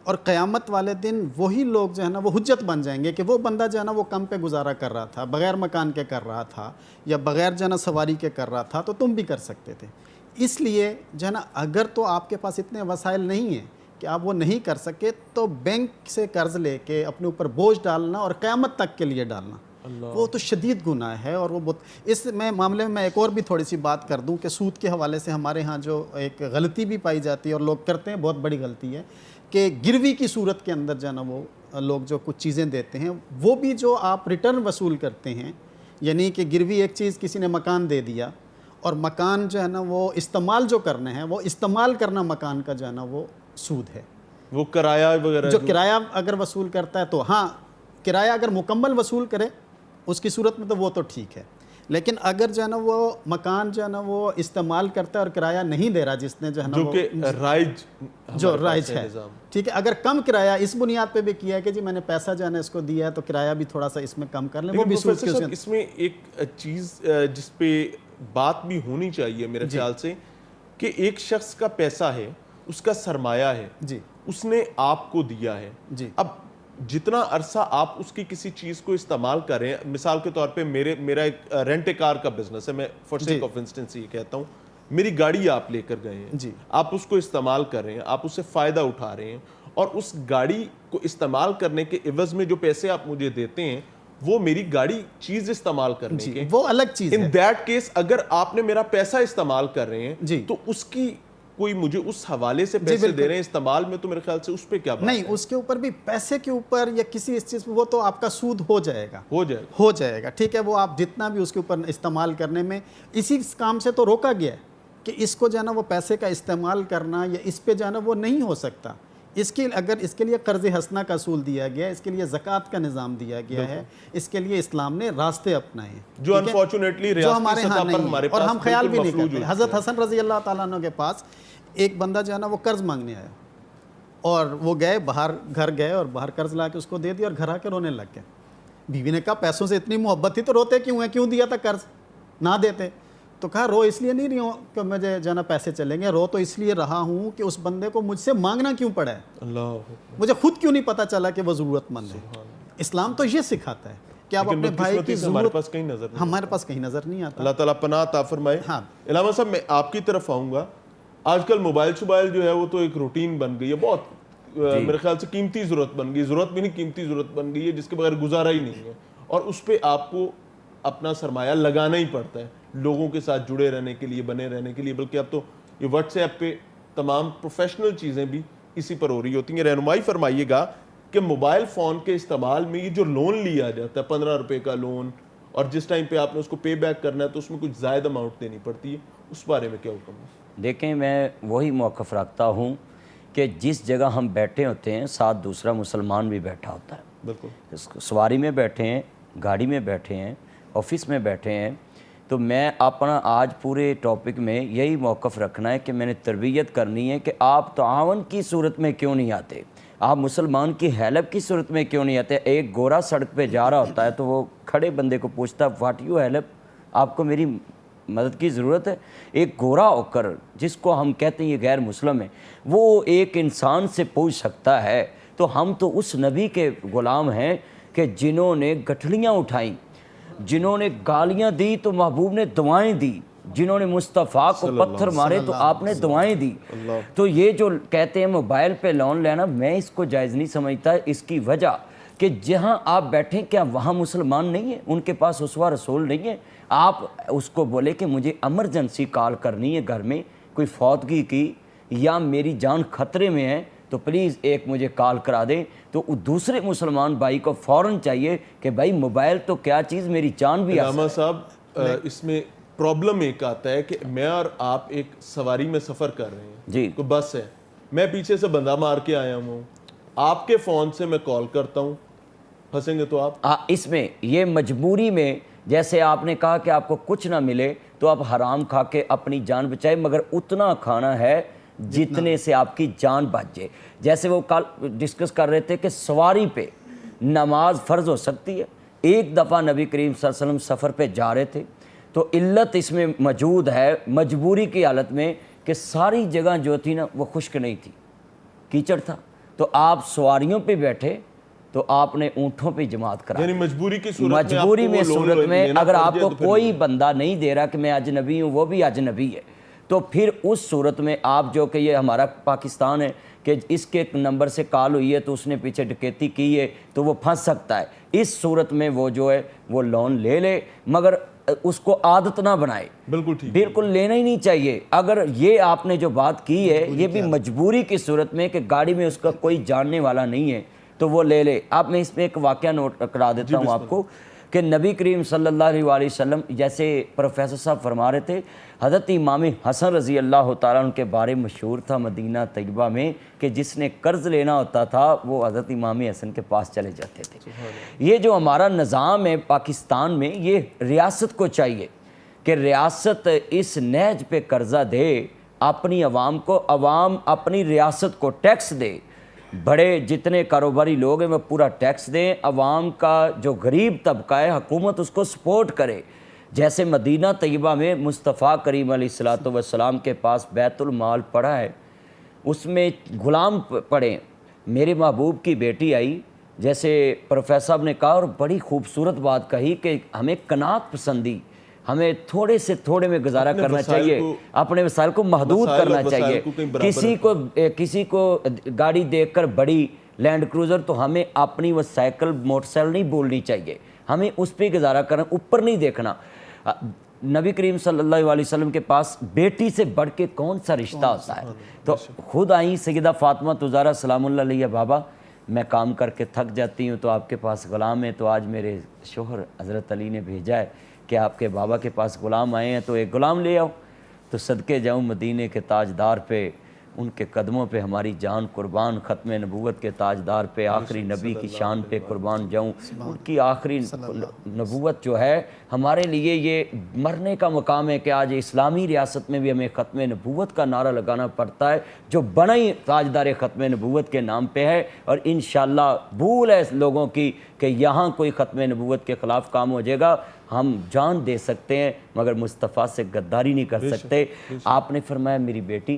اور قیامت والے دن وہی لوگ جو ہے نا وہ حجت بن جائیں گے کہ وہ بندہ جو ہے نا وہ کم پہ گزارا کر رہا تھا, بغیر مکان کے کر رہا تھا, یا بغیر جو ہے نا سواری کے کر رہا تھا, تو تم بھی کر سکتے تھے. اس لیے جو ہے نا اگر تو آپ کے پاس اتنے وسائل نہیں ہیں کہ آپ وہ نہیں کر سکے, تو بینک سے قرض لے کے اپنے اوپر بوجھ ڈالنا اور قیامت تک کے لیے ڈالنا, وہ تو شدید گناہ ہے. اور وہ اس میں معاملے میں ایک اور بھی تھوڑی سی بات کر دوں کہ سود کے حوالے سے ہمارے ہاں جو ایک غلطی بھی پائی جاتی ہے اور لوگ کرتے ہیں, بہت بڑی غلطی ہے, کہ گروی کی صورت کے اندر جو ہے نا وہ لوگ جو کچھ چیزیں دیتے ہیں وہ بھی جو آپ ریٹرن وصول کرتے ہیں, یعنی کہ گروی ایک چیز, کسی نے مکان دے دیا اور مکان جو ہے نا وہ استعمال جو کرنے ہیں, وہ استعمال کرنا مکان کا جو ہے نا وہ سود ہے. وہ کرایہ وغیرہ جو کرایہ اگر وصول کرتا ہے تو ہاں, کرایہ اگر مکمل وصول کرے اس کی صورت میں تو وہ تو ٹھیک ہے, لیکن اگر جو ہے نا وہ مکان جو ہے نا وہ استعمال کرتا ہے اور کرایہ نہیں دے رہا جس نے جو ہے نا جو کہ رائج ہے, ٹھیک ہے, اگر کم کرایہ اس بنیاد پہ بھی کیا ہے کہ جی میں نے پیسہ جو ہے نا اس کو دیا ہے تو کرایہ بھی تھوڑا سا اس میں کم کر لیں, وہ بھی سود کے اس میں ایک چیز جس پہ بات بھی ہونی چاہیے میرے خیال سے, کہ ایک شخص کا پیسہ ہے, اس کا سرمایہ ہے, جی اس نے آپ کو دیا ہے, جی, اب جتنا عرصہ آپ اس کی کسی چیز کو استعمال کریں, مثال کے طور پہ میرا ایک رینٹ کار کا بزنس ہے, میں فار سیک آف انسٹنس یہ کہتا ہوں, میری گاڑی آپ لے کر گئے ہیں, جی, آپ اس کو استعمال کر رہے ہیں, آپ اس سے فائدہ اٹھا رہے ہیں, اور اس گاڑی کو استعمال کرنے کے عوض میں جو پیسے آپ مجھے دیتے ہیں وہ میری گاڑی چیز استعمال کرنے کے, وہ الگ چیز ہے. ان دیٹ کیس اگر آپ نے میرا پیسہ استعمال کر رہے ہیں جی, تو اس کی کوئی مجھے اس حوالے سے پیسے دے رہے ہیں استعمال میں, تو میرے خیال سے اس پہ کیا بات نہیں, اس کے اوپر بھی پیسے کے اوپر یا کسی اس چیز پہ وہ تو آپ کا سود ہو جائے گا, ٹھیک ہے, وہ آپ جتنا بھی اس کے اوپر استعمال کرنے میں, اسی کام سے تو روکا گیا ہے کہ اس کو جو ہے نا وہ پیسے کا استعمال کرنا یا اس پہ جو ہے نا وہ نہیں ہو سکتا. اگر اس کے لیے قرض حسنہ کا اصول دیا گیا ہے, اس کے لیے زکوٰۃ کا نظام دیا گیا ہے, اس کے لیے اسلام نے راستے اپنائے ہیں جو انفارچونیٹلی ریاستی سطح پر ہمارے پاس, اور ہم خیال بھی نہیں کرتے. حضرت حسن رضی اللہ تعالیٰ عنہ کے پاس ایک بندہ جو ہے نا وہ قرض مانگنے آیا, اور وہ گئے باہر, گھر گئے اور باہر قرض لا کے اس کو دے دیا اور گھر آ کے رونے لگ گئے. بیوی نے کہا پیسوں سے اتنی محبت تھی تو روتے کیوں ہیں, کیوں دیا تھا قرض, نہ دیتے. تو کہا رو اس لیے نہیں رہی ہوں کہ مجھے جو ہے نا پیسے چلیں گے, رو تو اس لیے رہا ہوں کہ اس بندے کو مجھ سے مانگنا کیوں پڑا ہے, مجھے خود کیوں نہیں پتہ چلا کہ وہ ضرورت مند ہے. اسلام تو یہ سکھاتا ہے کہ آپ اپنے بھائی کی ضرورت, ہمارے پاس کہیں نظر نہیں آتا. اللہ تعالیٰ پناہ عطا فرمائے. علامہ صاحب میں آپ کی طرف آؤں گا. آج کل موبائل جو ہے وہ تو ایک روٹین بن گئی ہے, بہت میرے خیال سے قیمتی ضرورت بن گئی, ضرورت بھی نہیں قیمتی ضرورت بن گئی ہے جس کے بغیر گزارا ہی نہیں ہے, اور اس پہ آپ کو اپنا سرمایہ لگانا ہی پڑتا ہے لوگوں کے ساتھ جڑے رہنے کے لیے, بنے رہنے کے لیے. بلکہ اب تو یہ واٹس ایپ پہ تمام پروفیشنل چیزیں بھی اسی پر ہو رہی ہوتی ہیں. رہنمائی فرمائیے گا کہ موبائل فون کے استعمال میں یہ جو لون لیا جاتا ہے 15 روپے کا لون, اور جس ٹائم پہ آپ نے اس کو پے بیک کرنا ہے تو اس میں کچھ زائد اماؤنٹ دینی پڑتی ہے, اس بارے میں کیا حکم ہے؟ دیکھیں, میں وہی موقف رکھتا ہوں کہ جس جگہ ہم بیٹھے ہوتے ہیں ساتھ دوسرا مسلمان بھی بیٹھا ہوتا ہے. بالکل, سواری میں بیٹھے ہیں, گاڑی میں بیٹھے ہیں, آفس میں بیٹھے ہیں, تو میں اپنا آج پورے ٹاپک میں یہی موقف رکھنا ہے کہ میں نے تربیت کرنی ہے کہ آپ تعاون کی صورت میں کیوں نہیں آتے, آپ مسلمان کی ہیلپ کی صورت میں کیوں نہیں آتے. ایک گورا سڑک پہ جا رہا ہوتا ہے تو وہ کھڑے بندے کو پوچھتا واٹ یو ہیلپ, آپ کو میری مدد کی ضرورت ہے. ایک گورا ہو کر جس کو ہم کہتے ہیں یہ غیر مسلم ہے وہ ایک انسان سے پوچھ سکتا ہے, تو ہم تو اس نبی کے غلام ہیں کہ جنہوں نے گٹھلیاں اٹھائیں, جنہوں نے گالیاں دی تو محبوب نے دعائیں دی, جنہوں نے مصطفیٰ کو پتھر مارے تو آپ نے دعائیں دی. تو یہ جو کہتے ہیں موبائل پہ لون لینا, میں اس کو جائز نہیں سمجھتا. اس کی وجہ کہ جہاں آپ بیٹھیں کیا وہاں مسلمان نہیں ہیں, ان کے پاس اسوہ رسول نہیں ہے. آپ اس کو بولے کہ مجھے ایمرجنسی کال کرنی ہے, گھر میں کوئی فوتگی کی یا میری جان خطرے میں ہے تو پلیز ایک مجھے کال کرا دیں. تو دوسرے مسلمان بھائی کو فوراً چاہیے کہ بھائی موبائل تو کیا چیز, میری جان بھی. علامہ صاحب اس میں پرابلم ایک آتا ہے کہ میں اور آپ ایک سواری میں سفر کر رہے ہیں جی, کوئی بس ہے, میں پیچھے سے بندہ مار کے آیا ہوں, آپ کے فون سے میں کال کرتا ہوں, پھنسیں گے تو آپ. اس میں یہ مجبوری میں, جیسے آپ نے کہا کہ آپ کو کچھ نہ ملے تو آپ حرام کھا کے اپنی جان بچائے, مگر اتنا کھانا ہے جتنے سے آپ کی جان بچ جائے. جیسے وہ کل ڈسکس کر رہے تھے کہ سواری پہ نماز فرض ہو سکتی ہے. ایک دفعہ نبی کریم صلی اللہ علیہ وسلم سفر پہ جا رہے تھے تو علت اس میں موجود ہے مجبوری کی حالت میں کہ ساری جگہ جو تھی نا وہ خشک نہیں تھی, کیچڑ تھا. تو آپ سواریوں پہ بیٹھے تو آپ نے اونٹوں پہ جماعت کرا. یعنی مجبوری کی صورت صورت میں اگر آپ کو کوئی بندہ نہیں دے رہا کہ میں اجنبی ہوں, وہ بھی اجنبی ہے, تو پھر اس صورت میں آپ جو کہ یہ ہمارا پاکستان ہے کہ اس کے نمبر سے کال ہوئی ہے تو اس نے پیچھے ڈکیتی کی ہے تو وہ پھنس سکتا ہے. اس صورت میں وہ جو ہے وہ لون لے لے, مگر اس کو عادت نہ بنائے. بالکل ٹھیک, بالکل لینا ہی نہیں چاہیے. اگر یہ آپ نے جو بات کی ہے یہ بھی مجبوری کی صورت میں کہ گاڑی میں اس کا کوئی جاننے والا نہیں ہے تو وہ لے لے. آپ میں اس میں ایک واقعہ نوٹ کرا دیتا ہوں آپ کو کہ نبی کریم صلی اللہ علیہ وسلم, جیسے پروفیسر صاحب فرما رہے تھے, حضرت امام حسن رضی اللہ تعالیٰ عنہ کے بارے مشہور تھا مدینہ طیبہ میں کہ جس نے قرض لینا ہوتا تھا وہ حضرت امام حسن کے پاس چلے جاتے تھے. یہ جو ہمارا نظام ہے پاکستان میں, یہ ریاست کو چاہیے کہ ریاست اس نہج پہ قرضہ دے اپنی عوام کو, عوام اپنی ریاست کو ٹیکس دے. بڑے جتنے کاروباری لوگ ہیں وہ پورا ٹیکس دیں, عوام کا جو غریب طبقہ ہے حکومت اس کو سپورٹ کرے. جیسے مدینہ طیبہ میں مصطفیٰ کریم علیہ الصلوۃ والسلام کے پاس بیت المال پڑا ہے, اس میں غلام پڑے. میرے محبوب کی بیٹی آئی, جیسے پروفیسر صاحب نے کہا اور بڑی خوبصورت بات کہی کہ ہمیں قناعت پسندی, ہمیں تھوڑے سے تھوڑے میں گزارا کرنا چاہیے, اپنے وسائل کو محدود کرنا چاہیے. کسی کو گاڑی دیکھ کر بڑی لینڈ کروزر تو ہمیں اپنی وہ سائیکل موٹر سائیکل نہیں بولنی چاہیے, ہمیں اس پہ گزارا کرنا, اوپر نہیں دیکھنا. نبی کریم صلی اللہ علیہ وسلم کے پاس بیٹی سے بڑھ کے کون سا رشتہ ہوتا ہے. تو خود آئیں سیدہ فاطمہ زہرا سلام اللہ علیہ, بابا میں کام کر کے تھک جاتی ہوں تو آپ کے پاس غلام ہے, تو آج میرے شوہر حضرت علی نے بھیجا ہے کہ آپ کے بابا کے پاس غلام آئے ہیں تو ایک غلام لے آؤ. تو صدقے جاؤں مدینے کے تاجدار پہ, ان کے قدموں پہ ہماری جان قربان, ختم نبوت کے تاجدار پہ, آخری نبی کی شان پہ قربان جاؤں. ان کی آخری نبوت جو ہے ہمارے لیے یہ مرنے کا مقام ہے کہ آج اسلامی ریاست میں بھی ہمیں ختم نبوت کا نعرہ لگانا پڑتا ہے جو بنا ہی تاجدار ختم نبوت کے نام پہ ہے. اور انشاءاللہ بھول ہے لوگوں کی کہ یہاں کوئی ختم نبوت کے خلاف کام ہو جائے گا. ہم جان دے سکتے ہیں مگر مصطفیٰ سے غداری نہیں کر سکتے. آپ نے فرمایا میری بیٹی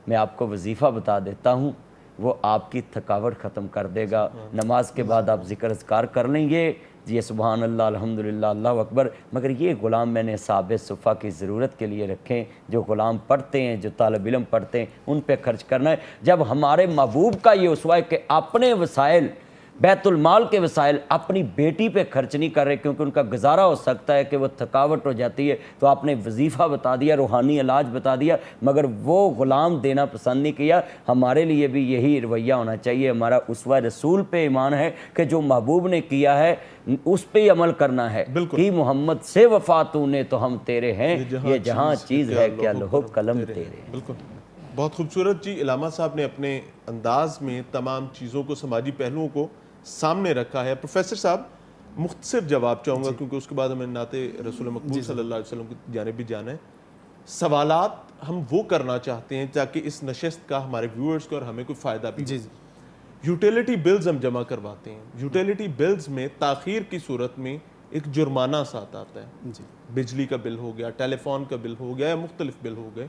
میں آپ کو وظیفہ بتا دیتا ہوں, وہ آپ کی تھکاوٹ ختم کر دے گا. نماز کے بعد آپ ذکر اذکار کر لیں گے, یہ سبحان اللہ الحمدللہ اللہ اکبر. مگر یہ غلام میں نے صحابہ صفہ کی ضرورت کے لیے رکھیں, جو غلام پڑھتے ہیں, جو طالب علم پڑھتے ہیں, ان پہ خرچ کرنا ہے. جب ہمارے محبوب کا یہ اسوہ ہے کہ اپنے وسائل, بیت المال کے وسائل اپنی بیٹی پہ خرچ نہیں کر رہے کیونکہ ان کا گزارا ہو سکتا ہے کہ وہ تھکاوٹ ہو جاتی ہے, تو آپ نے وظیفہ بتا دیا, روحانی علاج بتا دیا, مگر وہ غلام دینا پسند نہیں کیا. ہمارے لیے بھی یہی رویہ ہونا چاہیے. ہمارا اسوہ رسول پہ ایمان ہے کہ جو محبوب نے کیا ہے اس پہ ہی عمل کرنا ہے. کہ محمد سے وفا تو نے تو ہم تیرے ہیں, یہ جہاں چیز ہے کیا لوح قلم تیرے. بالکل بہت خوبصورت جی. علامہ صاحب نے اپنے انداز میں تمام چیزوں کو, سماجی پہلوؤں کو سامنے رکھا ہے. پروفیسر صاحب مختصر جواب چاہوں گا کیونکہ اس کے بعد ہمیں نعت رسول مقبول صلی اللہ علیہ وسلم کی جانب بھی جانا ہے. سوالات ہم وہ کرنا چاہتے ہیں تاکہ اس نشست کا ہمارے ویورز کو اور ہمیں کوئی فائدہ بھی ہو. یوٹیلیٹی بلز ہم جمع کرواتے ہیں, یوٹیلیٹی بلز میں تاخیر کی صورت میں ایک جرمانہ ساتھ آتا ہے، جی بجلی کا بل ہو گیا، ٹیلی فون کا بل ہو گیا یا مختلف بل ہو گئے،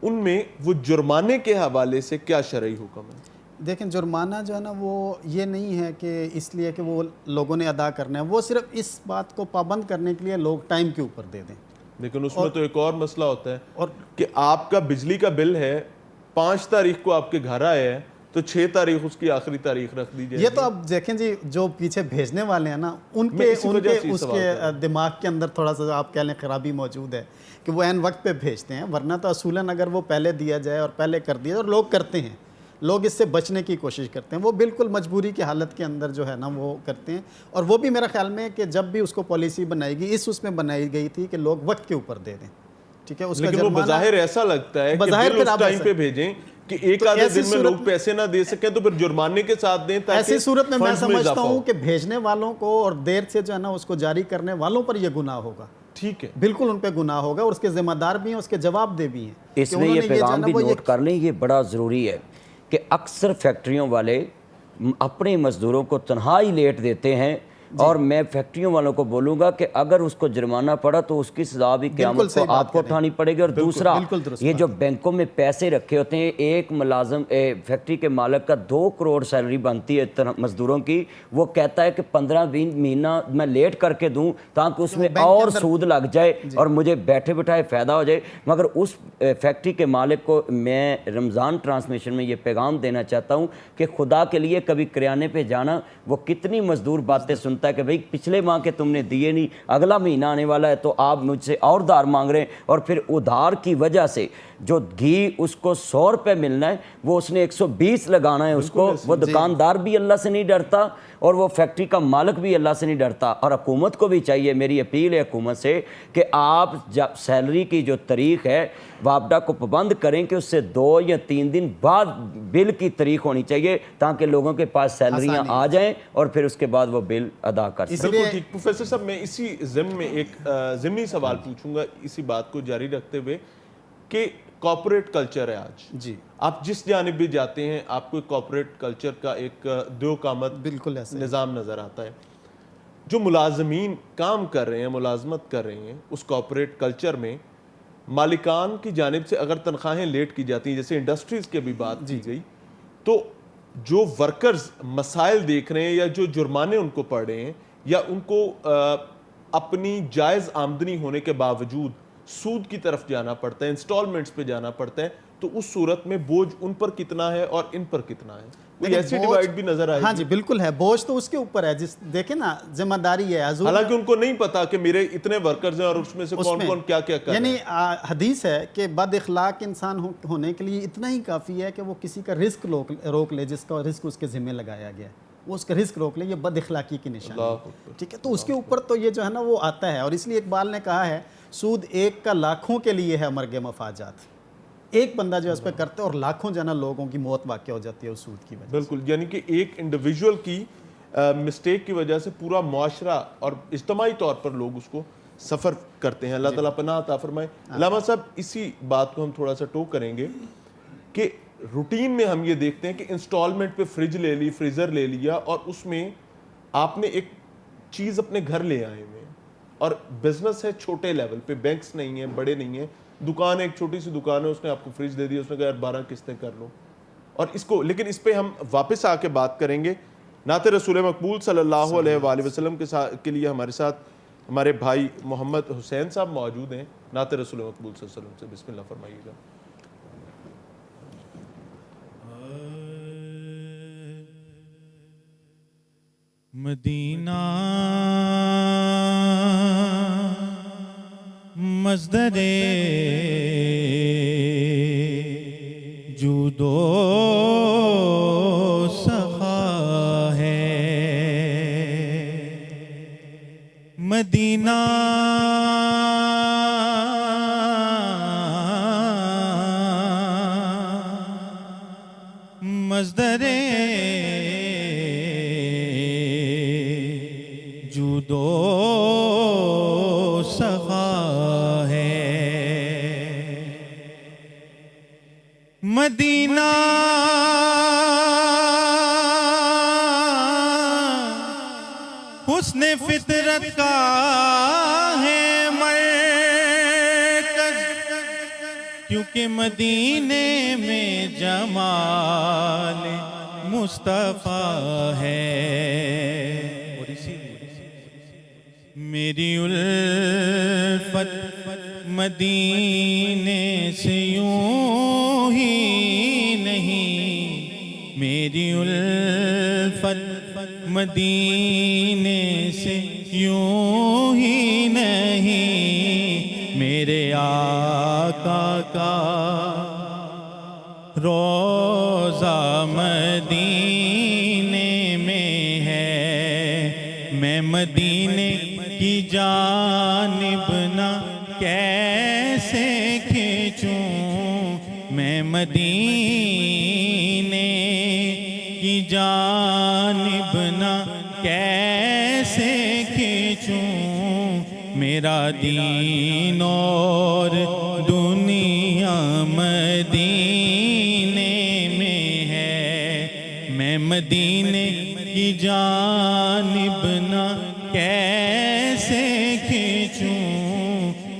ان میں وہ جرمانے کے حوالے سے کیا شرعی حکم ہے؟ دیکھیں جرمانہ جو ہے نا وہ یہ نہیں ہے کہ اس لیے کہ وہ لوگوں نے ادا کرنا ہے، وہ صرف اس بات کو پابند کرنے کے لیے لوگ ٹائم کے اوپر دے دیں. لیکن اس میں تو ایک اور مسئلہ ہوتا ہے اور کہ آپ کا بجلی کا بل ہے 5 تاریخ کو آپ کے گھر آئے ہیں تو 6 تاریخ اس کی آخری تاریخ رکھ دی جائے. یہ تو اب دیکھیں جی جو پیچھے بھیجنے والے ہیں نا ان میں کے اسی وجہ سے یہ اس سوال کے کر رہا ہوں. دماغ کے اندر تھوڑا سا آپ کہہ لیں خرابی موجود ہے کہ وہ عین وقت پہ بھیجتے ہیں، ورنہ تو اصولاً اگر وہ پہلے دیا جائے اور پہلے کر دیا اور لوگ کرتے ہیں، لوگ اس سے بچنے کی کوشش کرتے ہیں، وہ بالکل مجبوری کی حالت کے اندر جو ہے نا وہ کرتے ہیں. اور وہ بھی میرا خیال میں کہ جب بھی اس کو پالیسی بنائی گئی اس میں بنائی گئی تھی کہ لوگ وقت کے اوپر دے دیں، ٹھیک ہے. اس کا لیکن وہ جرمانہ بظاہر ایسا لگتا ہے کہ بظاہر بل پھر اس آپ ٹائم ایسا- پہ بھیجیں کہ ایک تو آدھے ایسی دن میں صورت لوگ پیسے نہ دے سکیں تو پھر جرمانے کے ساتھ دیں تاکہ ایسی صورت میں فنڈز سمجھتا اضافہ ہوں ہو. کہ بھیجنے والوں کو اور دیر سے جو ہے نا اس کو جاری کرنے والوں پر یہ گناہ ہوگا. ٹھیک ہے، بالکل ان پہ گناہ ہوگا اور اس کے ذمہ دار بھی ہیں، اس کے جواب دہ بھی ہیں. اس کہ میں انہوں یہ نے جو ہے پیغام نا بھی وہ نوٹ کر لیں، یہ بڑا ضروری ہے کہ اکثر فیکٹریوں والے اپنے مزدوروں کو تنہائی لیٹ دیتے ہیں، اور میں فیکٹریوں والوں کو بولوں گا کہ اگر اس کو جرمانہ پڑا تو اس کی سزا بھی قیامت صحیح کو بات آپ کو کہہ رہے ہیں. اٹھانی پڑے گی. اور دوسرا بالکل درست یہ بات جو بینکوں میں پیسے رکھے ہوتے ہیں، ایک ملازم فیکٹری کے مالک کا 2 کروڑ سیلری بنتی ہے مزدوروں کی، وہ کہتا ہے کہ 15-20 مہینہ میں لیٹ کر کے دوں تاکہ اس میں اور سود لگ جائے اور مجھے بیٹھے بٹھائے فائدہ ہو جائے. مگر اس فیکٹری کے مالک کو میں رمضان ٹرانسمیشن میں یہ پیغام دینا چاہتا ہوں کہ خدا کے لیے کبھی کریانے پہ جانا، وہ کتنی مزدور باتیں سنتا ہے کہ بھئی پچھلے ماہ کے تم نے دیے نہیں، اگلا مہینہ آنے والا ہے تو آپ مجھ سے اور دھار مانگ رہے ہیں، اور پھر ادھار کی وجہ سے جو گھی اس کو 100 روپے ملنا ہے وہ اس نے 120 لگانا ہے اس کو. وہ دکاندار بھی اللہ سے نہیں ڈرتا اور وہ فیکٹری کا مالک بھی اللہ سے نہیں ڈرتا. اور حکومت کو بھی چاہیے، میری اپیل ہے حکومت سے کہ آپ جب سیلری کی جو تاریخ ہے وابڈا کو پابند کریں کہ اس سے 2 یا 3 دن بعد بل کی تاریخ ہونی چاہیے تاکہ لوگوں کے پاس سیلریاں آ جائیں اور پھر اس کے بعد وہ بل ادا کر سکیں. بالکل ٹھیک. پروفیسر صاحب میں اسی ضمن میں ایک ضمنی سوال پوچھوں گا اسی بات کو جاری رکھتے ہوئے کہ کارپوریٹ کلچر ہے آج. جی آپ جس جانب بھی جاتے ہیں آپ کو کارپوریٹ کلچر کا ایک دو قامت بالکل ایسے نظام نظر آتا ہے. جو ملازمین کام کر رہے ہیں، ملازمت کر رہے ہیں، اس کارپوریٹ کلچر میں مالکان کی جانب سے اگر تنخواہیں لیٹ کی جاتی ہیں، جیسے انڈسٹریز کی بھی بات کی گئی، تو جو ورکرز مسائل دیکھ رہے ہیں یا جو جرمانے ان کو پڑ رہے ہیں یا ان کو اپنی جائز آمدنی ہونے کے باوجود سود کی طرف جانا پڑتا ہے، انسٹالمنٹس پہ جانا پڑتا ہے، تو اس صورت میں بوجھ ان پر کتنا ہے اور ان پر کتنا ہے؟ کوئی ایسی ڈیوائیڈ بھی نظر آئے؟ ہاں جی بالکل ہے. بوجھ تو اس کے اوپر ہے، جس دیکھیں نا ذمہ داری ہے. حضور حالانکہ ان کو نہیں پتا کہ میرے اتنے ورکرز ہیں اور اس میں سے کون کون کیا کیا کر رہے ہیں. یعنی حدیث ہے کہ بد اخلاق انسان ہونے کے لیے اتنا ہی کافی ہے کہ وہ کسی کا رزق روک لے، جس کا رزق اس کے ذمہ لگایا گیا ہے، وہ اس کا رزق روک لے. یہ بد اخلاقی کی نشانی ہے، ٹھیک ہے. تو اس کے اوپر تو یہ جو ہے نا وہ آتا ہے. اور اس لیے اقبال نے کہا ہے سود ایک کا لاکھوں کے لیے ہے مرگ مفاجات. ایک بندہ جو اس پہ کرتا ہے اور لاکھوں جو ہے نا لوگوں کی موت واقع ہو جاتی ہے اس سود کی وجہ سے. بالکل، یعنی کہ ایک انڈیویجول کی مسٹیک کی وجہ سے پورا معاشرہ اور اجتماعی طور پر لوگ اس کو سفر کرتے ہیں. اللہ تعالیٰ پناہ عطا فرمائے. علامہ صاحب اسی بات کو ہم تھوڑا سا ٹو کریں گے کہ روٹین میں ہم یہ دیکھتے ہیں کہ انسٹالمنٹ پہ فریج لے لی، فریزر لے لیا، اور اس میں آپ نے ایک چیز اپنے گھر لے آئے ہوئے ہیں اور بزنس ہے چھوٹے لیول پہ، بینکس نہیں ہیں، بڑے نہیں ہیں، دکان ایک چھوٹی سی دکان ہے، اس نے آپ کو فریج دے دیا، اس نے کہا 12 قسطیں کر لو. اور اس کو لیکن اس پہ ہم واپس آ کے بات کریں گے. نعت رسول مقبول صلی اللہ علیہ وآلہ وسلم کے لیے ہمارے ساتھ ہمارے بھائی محمد حسین صاحب موجود ہیں. نعت رسول مقبول صلی اللہ علیہ وسلم سے بسم اللہ فرمائیے گا. مدینہ مصدر جود و سخا ہے. مدینہ مصدر جود و سخا ہے. مدینہ حسن فطرت کا ہے مرکز، کیونکہ مدینے میں جمال مصطفیٰ ہے۔ میری الفت مدینے سے یوں ہی نہیں، میری الفت مدینے سے یوں ہی نہیں، میرے آقا کا روضہ مدینے میں ہے، میں مدینے کی جانب نہ کیسے کھینچوں، میں مدینے کی جانب نہ کیسے کھینچوں، میرا دین اور دنیا مدینے میں ہے، میں مدینے کی جانب نہ کیسے کھینچوں،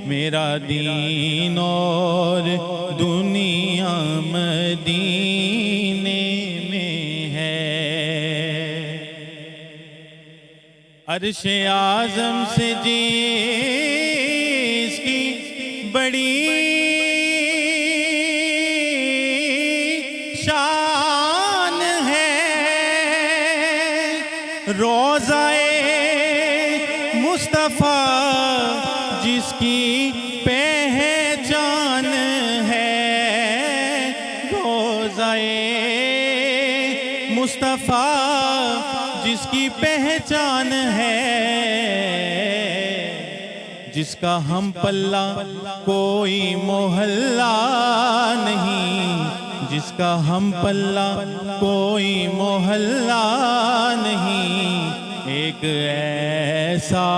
میرا دین اور دنیا مدینے میں ہے۔ عرش اعظم سے جس کی بڑی شان ہے، روضہ مصطفیٰ جس کی پہچان ہے، روضہ مصطفیٰ جس کی پہچان ہے، جس کا ہم پلہ کوئی محلہ نہیں، جس کا ہم پلہ کوئی محلہ نہیں، ایک ایسا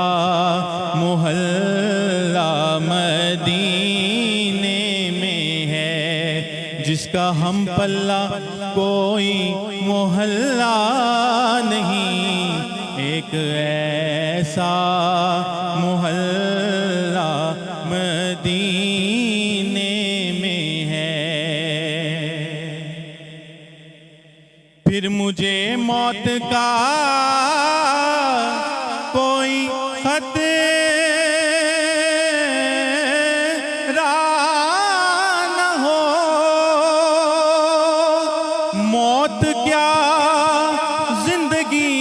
محلہ مدینے میں ہے، جس کا ہم پلہ کوئی محلہ نہیں، ایک ایسا محلہ مدینے میں ہے۔ پھر مجھے موت کا کوئی خطرہ نہ ہو، موت کیا زندگی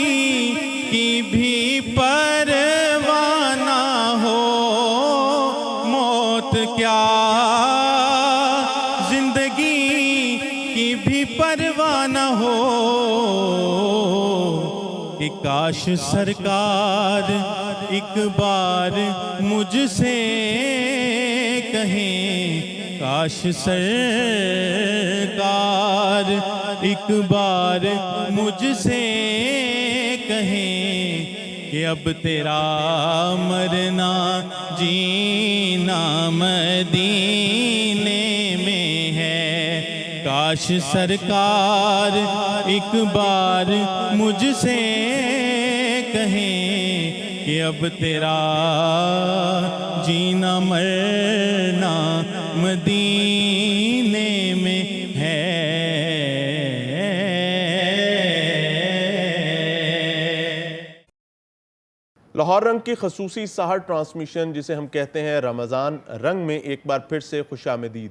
کی بھی پرواہ نہ ہو، موت کیا زندگی کی بھی پرواہ نہ ہو، کہ کاش سرکار ایک بار مجھ سے کہیں، کاش سرکار ایک بار مجھ سے کہیں، کہ اب تیرا مرنا جینا مدینے میں ہے، کاش سرکار ایک بار مجھ سے کہیں، کہ اب تیرا جینا مرنا مدینے میں ہے۔ لاہور رنگ کی خصوصی سحر ٹرانسمیشن جسے ہم کہتے ہیں رمضان رنگ میں ایک بار پھر سے خوش آمدید۔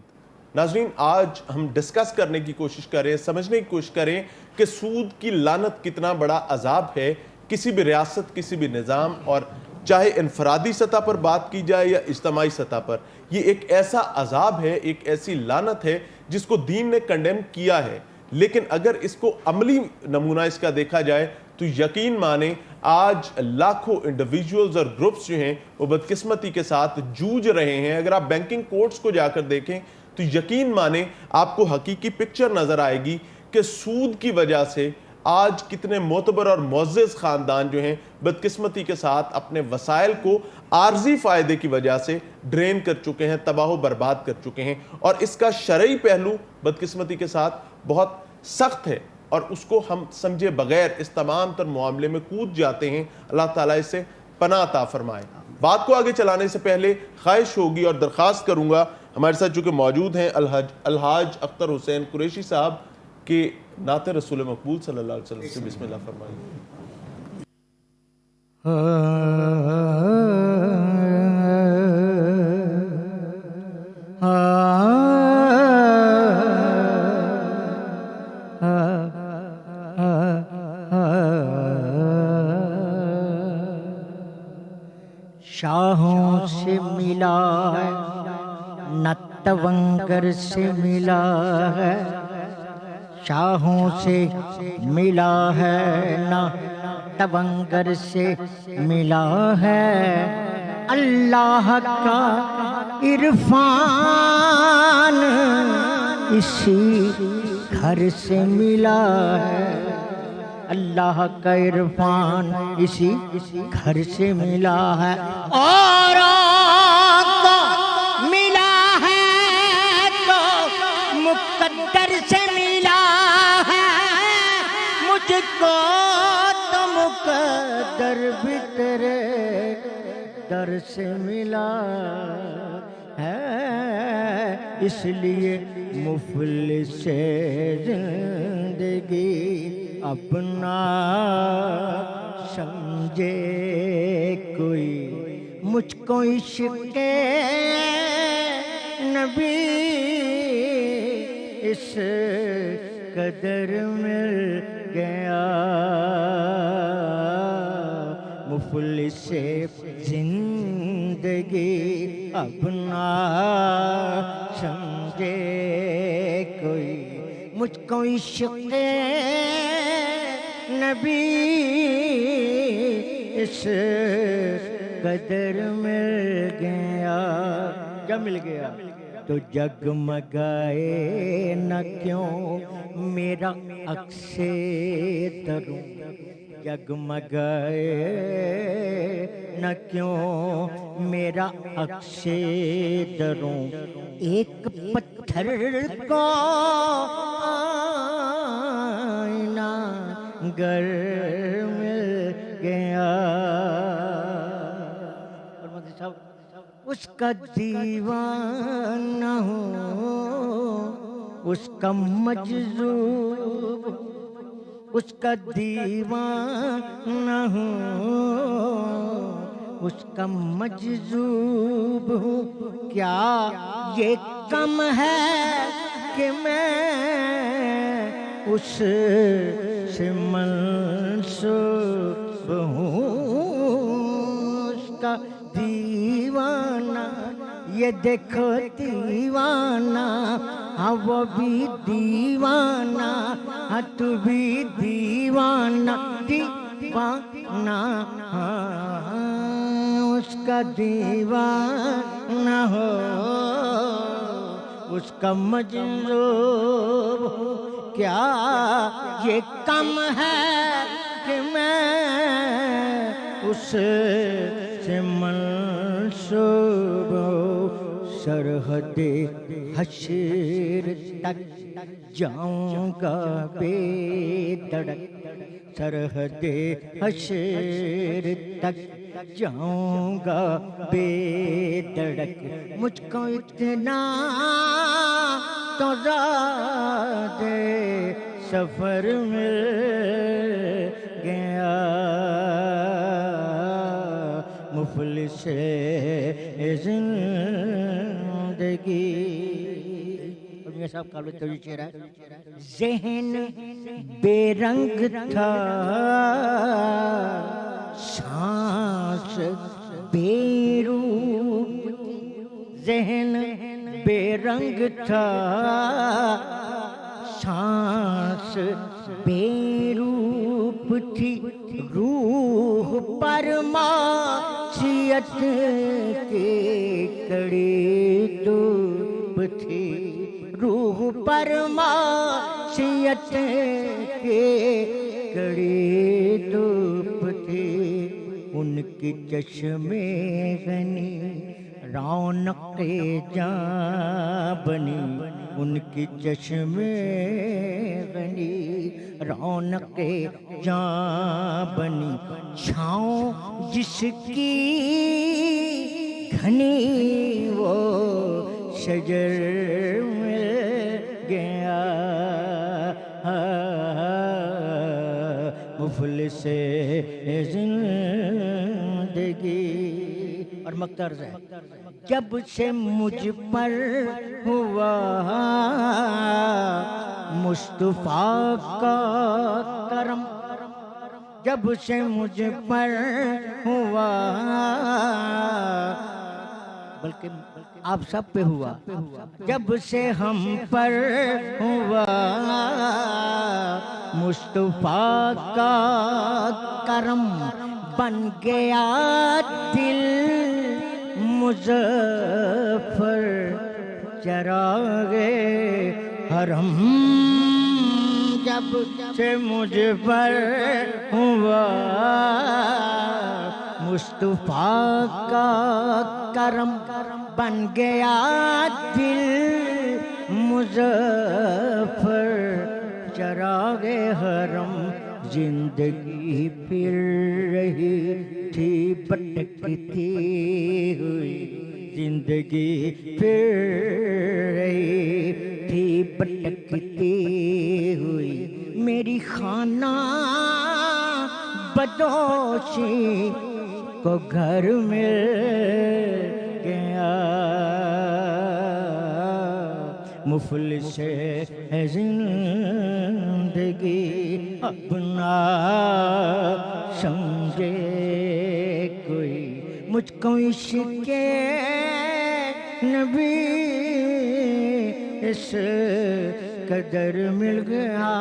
ناظرین، آج ہم ڈسکس کرنے کی کوشش کریں، سمجھنے کی کوشش کریں کہ سود کی لعنت کتنا بڑا عذاب ہے کسی بھی ریاست، کسی بھی نظام، اور چاہے انفرادی سطح پر بات کی جائے یا اجتماعی سطح پر، یہ ایک ایسا عذاب ہے، ایک ایسی لعنت ہے جس کو دین نے کنڈیم کیا ہے۔ لیکن اگر اس کو عملی نمونہ اس کا دیکھا جائے تو یقین مانیں آج لاکھوں انڈیویجولز اور گروپس جو ہیں وہ بدقسمتی کے ساتھ جوجھ رہے ہیں۔ اگر آپ بینکنگ کوڈز کو جا کر دیکھیں تو یقین مانیں آپ کو حقیقی پکچر نظر آئے گی کہ سود کی وجہ سے آج کتنے معتبر اور معزز خاندان جو ہیں بدقسمتی کے ساتھ اپنے وسائل کو عارضی فائدے کی وجہ سے ڈرین کر چکے ہیں، تباہ و برباد کر چکے ہیں، اور اس کا شرعی پہلو بدقسمتی کے ساتھ بہت سخت ہے اور اس کو ہم سمجھے بغیر اس تمام تر معاملے میں کود جاتے ہیں، اللہ تعالیٰ اس سے پناہ عطا فرمائے۔ بات کو آگے چلانے سے پہلے خواہش ہوگی اور درخواست کروں گا، ہمارے ساتھ چونکہ موجود ہیں الحاج اختر حسین قریشی صاحب، کہ نعت رسول مقبول صلی اللہ علیہ وسلم سے بسم اللہ فرمائیے۔ شاہوں سے ملا ہے نہ تونگر سے ملا ہے، شاہوں سے ملا ہے نہ تونگر سے ملا ہے، اللہ کا عرفان اسی گھر سے ملا ہے، اللہ کا عرفان اسی گھر سے ملا ہے، اور کو ملا ہے تو مقدر سے ملا ہے، مجھ کو تو مقدر بھی تیرے در سے ملا ہے، اس لیے مفلس زندگی اپنا سمجھے کوئی، مجھ کو عشق نبی اس قدر مل گیا، مفلس زندگی اپنا سمجھے کوئی، مجھ کو عشق نبی اس قدر مل گیا، جب مل گیا تو جگمگائے نہ کیوں میرا عکس تروں، جگمگائے نہ کیوں میرا عکس دروں، ایک پتھر کو آئینہ گر مل گیا، اس کا دیوانہ ہوں اس کا مجذوب، اس کا دیوانہ ہوں اس کا مجذوب ہوں، کیا یہ کم ہے کہ میں اس سے منسوب ہوں، اس کا دیوانہ، یہ دیکھو دیوانہ، ہاں وہ بھی دیوانہ، ہاں تو بھی دیوانہ، دیوانہ اس کا دیوانہ ہو اس کا مجذوب ہو، کیا یہ کم ہے کہ میں اس سے منسوب ہوں، سرحد حشر تک جاؤں گا بے دھڑک، سرحد حشر تک جاؤں گا بے دھڑک، مجھ کو اتنا تو راہ سفر مل گیا، مفلس زندگی۔ اور میاں صاحب قابل توجہ شعر ہے، ذہن بے رنگ تھا سانس بے روح، ذہن بے رنگ تھا سانس بے روپ تھی، روح پر معصیت کے کڑی ڈوب تھی، روح پر معصیت کے کڑی ڈوب تھی، ان کی چشمے غنی رونق جاں بنی، ان کی چشمے غنی رونق جاں بنی چھاؤں جس کی گھنی وہ شجر مل گیا مفلس زندگی اور مقترض ہے جب سے مجھ پر ہوا مصطفیٰ کا کرم جب سے مجھ پر ہوا بلکہ آپ سب پہ ہوا جب سے ہم پر ہوا مصطفیٰ کا کرم بن گیا دل مظفر چراغ حرم جب سے مجھ پر ہوا مصطفیٰ کا کرم بن گیا دل مظفر چراغ حرم زندگی پھر رہی تھی بھٹکتی ہوئی زندگی پھر رہی تھی بھٹکتی ہوئی میری خانہ بدوشی کو گھر مل گیا مفلس ہے زندگی اپنا سمجھے کوئی مجھ کو عشق نبی اس قدر مل گیا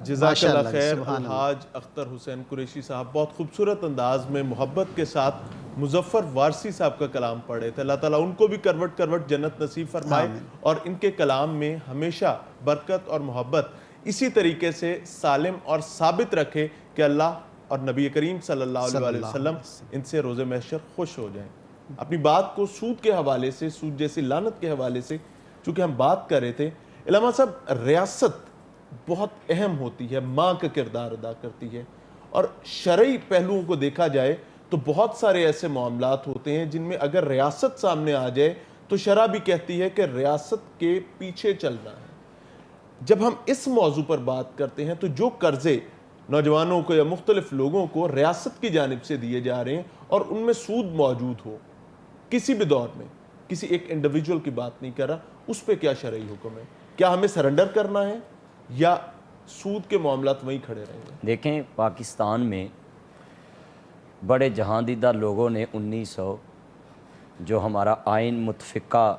جزاک اللہ خیر سبحان اللہ۔ الحاج اختر حسین قریشی صاحب بہت خوبصورت انداز میں محبت کے ساتھ مظفر وارثی صاحب کا کلام پڑھے تھے. اللہ تعالیٰ ان کو بھی کروٹ کروٹ جنت نصیب فرمائے اور ان کے کلام میں ہمیشہ برکت اور محبت اسی طریقے سے سالم اور ثابت رکھے کہ اللہ اور نبی کریم صلی اللہ علیہ وسلم ان سے روز محشر خوش ہو جائیں. اپنی بات کو سود کے حوالے سے، سود جیسی لعنت کے حوالے سے چونکہ ہم بات کر رہے تھے، علامہ صاحب ریاست بہت اہم ہوتی ہے، ماں کا کردار ادا کرتی ہے، اور شرعی پہلوؤں کو دیکھا جائے تو بہت سارے ایسے معاملات ہوتے ہیں جن میں اگر ریاست سامنے آ جائے تو شرع بھی کہتی ہے کہ ریاست کے پیچھے چلنا ہے. جب ہم اس موضوع پر بات کرتے ہیں تو جو قرضے نوجوانوں کو یا مختلف لوگوں کو ریاست کی جانب سے دیے جا رہے ہیں اور ان میں سود موجود ہو کسی بھی دور میں، کسی ایک انڈیویجول کی بات نہیں کر رہا، اس پہ کیا شرعی حکم ہے؟ کیا ہمیں سرنڈر کرنا ہے یا سود کے معاملات وہیں کھڑے رہیں گے؟ دیکھیں پاکستان میں بڑے جہاں دیدہ لوگوں نے 1900 جو ہمارا آئین متفقہ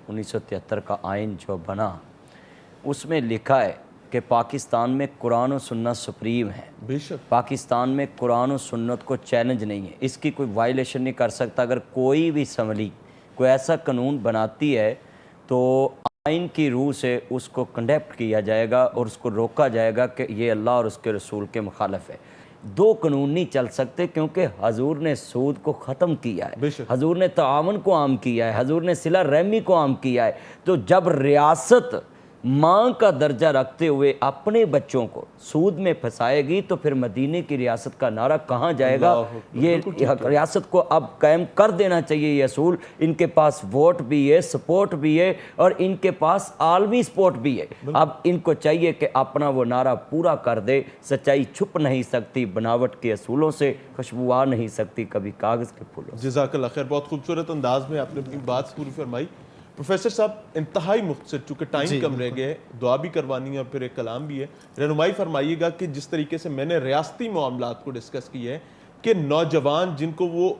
1973 کا آئین جو بنا اس میں لکھا ہے کہ پاکستان میں قرآن و سنت سپریم ہے. بے شک پاکستان میں قرآن و سنت کو چیلنج نہیں ہے، اس کی کوئی وائلیشن نہیں کر سکتا. اگر کوئی بھی اسمبلی کوئی ایسا قانون بناتی ہے تو آئین کی روح سے اس کو کنڈیپٹ کیا جائے گا اور اس کو روکا جائے گا کہ یہ اللہ اور اس کے رسول کے مخالف ہے. دو قانون نہیں چل سکتے کیونکہ حضور نے سود کو ختم کیا ہے، حضور نے تعاون کو عام کیا ہے، حضور نے صلہ رحمی کو عام کیا ہے. تو جب ریاست ماں کا درجہ رکھتے ہوئے اپنے بچوں کو سود میں پھنسائے گی تو پھر مدینے کی ریاست کا نعرہ کہاں جائے گا؟ یہ ریاست کو اب قائم کر دینا چاہیے یہ اصول. ان کے پاس ووٹ بھی ہے، سپورٹ بھی ہے اور ان کے پاس عالمی سپورٹ بھی ہے. اب ان کو چاہیے کہ اپنا وہ نعرہ پورا کر دے. سچائی چھپ نہیں سکتی بناوٹ کے اصولوں سے، خوشبو آ نہیں سکتی کبھی کاغذ کے پھولوں سے. جزاک اللہ خیر، بہت خوبصورت انداز میں آپ نے اپنی بات پوری فرمائی. پروفیسر صاحب انتہائی مختصر، چونکہ ٹائم کم رہ گیا ہے، دعا بھی کروانی ہے اور پھر ایک کلام بھی ہے، رہنمائی فرمائیے گا کہ جس طریقے سے میں نے ریاستی معاملات کو ڈسکس کی ہے کہ نوجوان جن کو وہ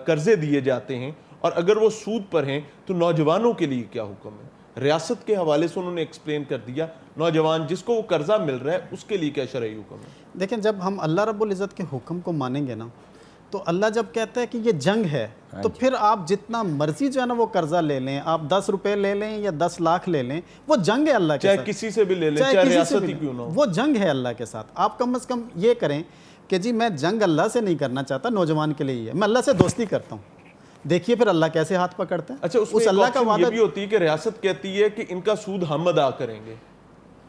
قرضے دیے جاتے ہیں اور اگر وہ سود پر ہیں تو نوجوانوں کے لیے کیا حکم ہے؟ ریاست کے حوالے سے انہوں نے ایکسپلین کر دیا. نوجوان جس کو وہ قرضہ مل رہا ہے اس کے لیے کیا شرعی حکم ہے؟ دیکھیں جب ہم اللہ رب العزت کے حکم کو مانیں گے نا تو اللہ جب کہتا ہے کہ یہ جنگ ہے تو پھر آپ جتنا مرضی جو ہے نا وہ قرضہ لے لیں، آپ 10 روپے لے لیں یا 10 لاکھ لے لیں، وہ جنگ ہے اللہ کے ساتھ. چاہے کسی سے بھی لے لیں، چاہے ریاست ہی کیوں نہ ہو، وہ جنگ ہے اللہ کے ساتھ. آپ کم از کم یہ کریں کہ جی میں جنگ اللہ سے نہیں کرنا چاہتا، نوجوان کے لیے ہی ہے، میں اللہ سے دوستی کرتا ہوں. دیکھیے پھر اللہ کیسے ہاتھ پکڑتا ہے. اچھا اس میں اس اللہ کا یہ وعدہ بھی ہوتی ہے کہ ریاست کہتی ہے کہ ان کا سود ہم ادا کریں گے,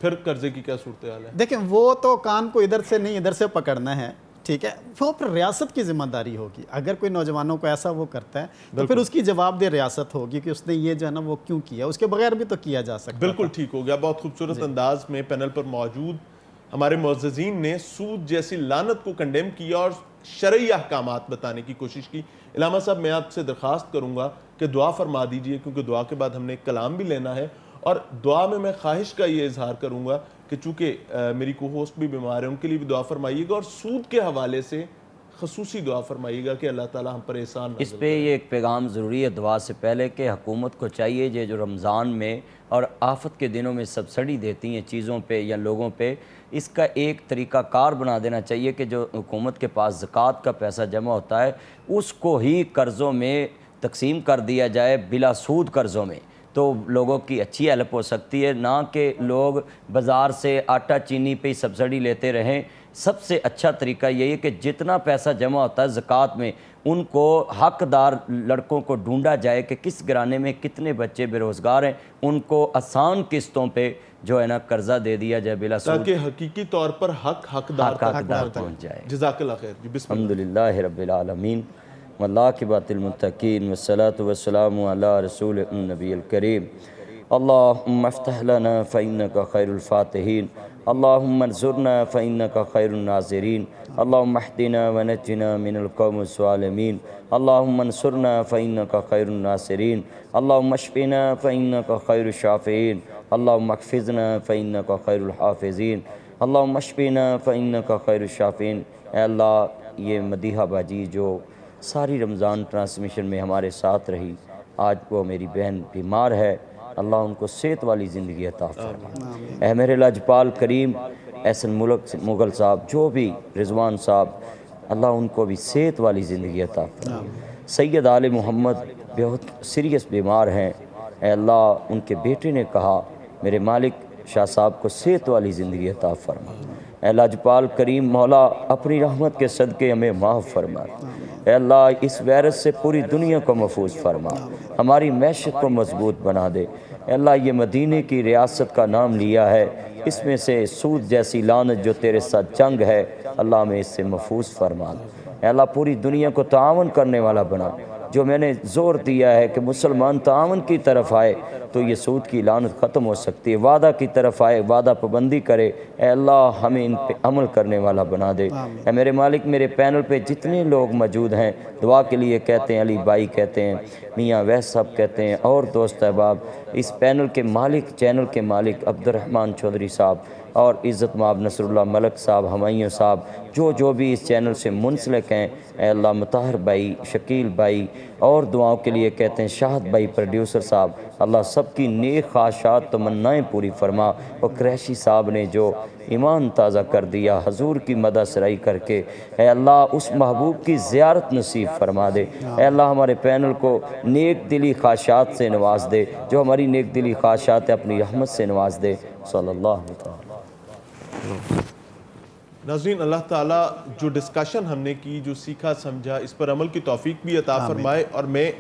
پھر قرضے کی کیا صورتحال ہے؟ دیکھیں وہ تو کان کو ادھر سے نہیں ادھر سے پکڑنا ہے, ٹھیک ہے, وہ پھر ریاست کی ذمہ داری ہوگی. اگر کوئی نوجوانوں کو ایسا وہ کرتا ہے تو پھر اس کی جواب دہ ریاست ہوگی کہ اس نے یہ جو ہے نا وہ کیوں کیا, اس کے بغیر بھی تو کیا جا سکتا. بالکل ٹھیک ہو گیا. بہت خوبصورت انداز میں پینل پر موجود ہمارے معززین نے سود جیسی لعنت کو کنڈیم کیا اور شرعی احکامات بتانے کی کوشش کی. علامہ صاحب میں آپ سے درخواست کروں گا کہ دعا فرما دیجئے, کیونکہ دعا کے بعد ہم نے کلام بھی لینا ہے, اور دعا میں خواہش کا یہ اظہار کروں گا کہ چونکہ میری کو ہوسٹ بھی بیمار ہیں, ان کے لیے بھی دعا فرمائیے گا, اور سود کے حوالے سے خصوصی دعا فرمائیے گا کہ اللہ تعالیٰ ہم پر احسان نازل اس پہ یہ ایک پیغام ضروری ہے دعا سے پہلے کہ حکومت کو چاہیے یہ جو رمضان میں اور آفت کے دنوں میں سبسڈی دیتی ہیں چیزوں پہ یا لوگوں پہ, اس کا ایک طریقہ کار بنا دینا چاہیے کہ جو حکومت کے پاس زکوٰۃ کا پیسہ جمع ہوتا ہے اس کو ہی قرضوں میں تقسیم کر دیا جائے, بلا سود قرضوں میں, تو لوگوں کی اچھی ہیلپ ہو سکتی ہے, نہ کہ لوگ بازار سے آٹا چینی پہ سبسڈی لیتے رہیں. سب سے اچھا طریقہ یہی ہے کہ جتنا پیسہ جمع ہوتا ہے زکوٰۃ میں ان کو حقدار لڑکوں کو ڈھونڈا جائے کہ کس گھرانے میں کتنے بچے بے روزگار ہیں, ان کو آسان قسطوں پہ جو ہے نا قرضہ دے دیا جائے بلا سود, تاکہ حقیقی طور پر حقدار حقدار پہنچ جائے. جزاک اللہ خیر. بسم اللہ. الحمدللہ رب العالمین والعاقبۃ للمتقین والصلاۃ والسلام علی رسول النبی الکریم. اللہم افتح لنا فإنک خیر الفاتحین, اللہم انصرنا فإنک خیر الناصرین, اللہم اہدنا ونجنا من القوم الظالمین, اللہم انصرنا فإنک خیر الناصرین, اللہم اشفنا فإنک خیر الشافعین, اللہم احفظنا فإنک خیر الحافظین, اللہم اشفنا فإنک خیر الشافعین. اے اللہ یہ مدیحہ باجی جو ساری رمضان ٹرانسمیشن میں ہمارے ساتھ رہی, آج وہ میری بہن بیمار ہے, اللہ ان کو صحت والی زندگی عطا فرما. اے میرے لاجپال کریم احسن مغل صاحب, جو بھی رضوان صاحب, اللہ ان کو بھی صحت والی زندگی عطا فرما. سید آل محمد بہت سیریس بیمار ہیں, اے اللہ ان کے بیٹے نے کہا میرے مالک شاہ صاحب کو صحت والی زندگی عطا فرما. اے لاجپال کریم مولا اپنی رحمت کے صدقے ہمیں معاف فرما. اے اللہ اس وائرس سے پوری دنیا کو محفوظ فرما, ہماری معیشت کو مضبوط بنا دے. اے اللہ یہ مدینے کی ریاست کا نام لیا ہے, اس میں سے سود جیسی لعنت جو تیرے ساتھ جنگ ہے اللہ ہمیں اس سے محفوظ فرما. اے اللہ پوری دنیا کو تعاون کرنے والا بنا. جو میں نے زور دیا ہے کہ مسلمان تعاون کی طرف آئے تو یہ سود کی لعنت ختم ہو سکتی ہے, وعدہ کی طرف آئے, وعدہ پابندی کرے. اے اللہ ہمیں ان پہ عمل کرنے والا بنا دے. اے میرے مالک میرے پینل پہ جتنے لوگ موجود ہیں دعا کے لیے کہتے ہیں, علی بھائی کہتے ہیں, میاں ویس صاحب کہتے ہیں, اور دوست احباب, اس پینل کے مالک, چینل کے مالک عبد الرحمن چودھری صاحب, اور عزت مآب نصر اللہ ملک صاحب, ہمایوں صاحب, جو بھی اس چینل سے منسلک ہیں, اے اللہ مطہر بھائی, شکیل بھائی, اور دعاؤں کے لیے کہتے ہیں شاہد بھائی پروڈیوسر صاحب, اللہ سب کی نیک خواہشات تمنائیں پوری فرما. اور قریشی صاحب نے جو ایمان تازہ کر دیا حضور کی مدح سرائی کر کے, اے اللہ اس محبوب کی زیارت نصیب فرما دے. اے اللہ ہمارے پینل کو نیک دلی خواہشات سے نواز دے, جو ہماری نیک دلی خواہشات ہے اپنی رحمت سے نواز دے. صلی اللہ تعالی. ناظرین اللہ تعالیٰ جو ڈسکشن ہم نے کی, جو سیکھا سمجھا, اس پر عمل کی توفیق بھی عطا فرمائے. اور میں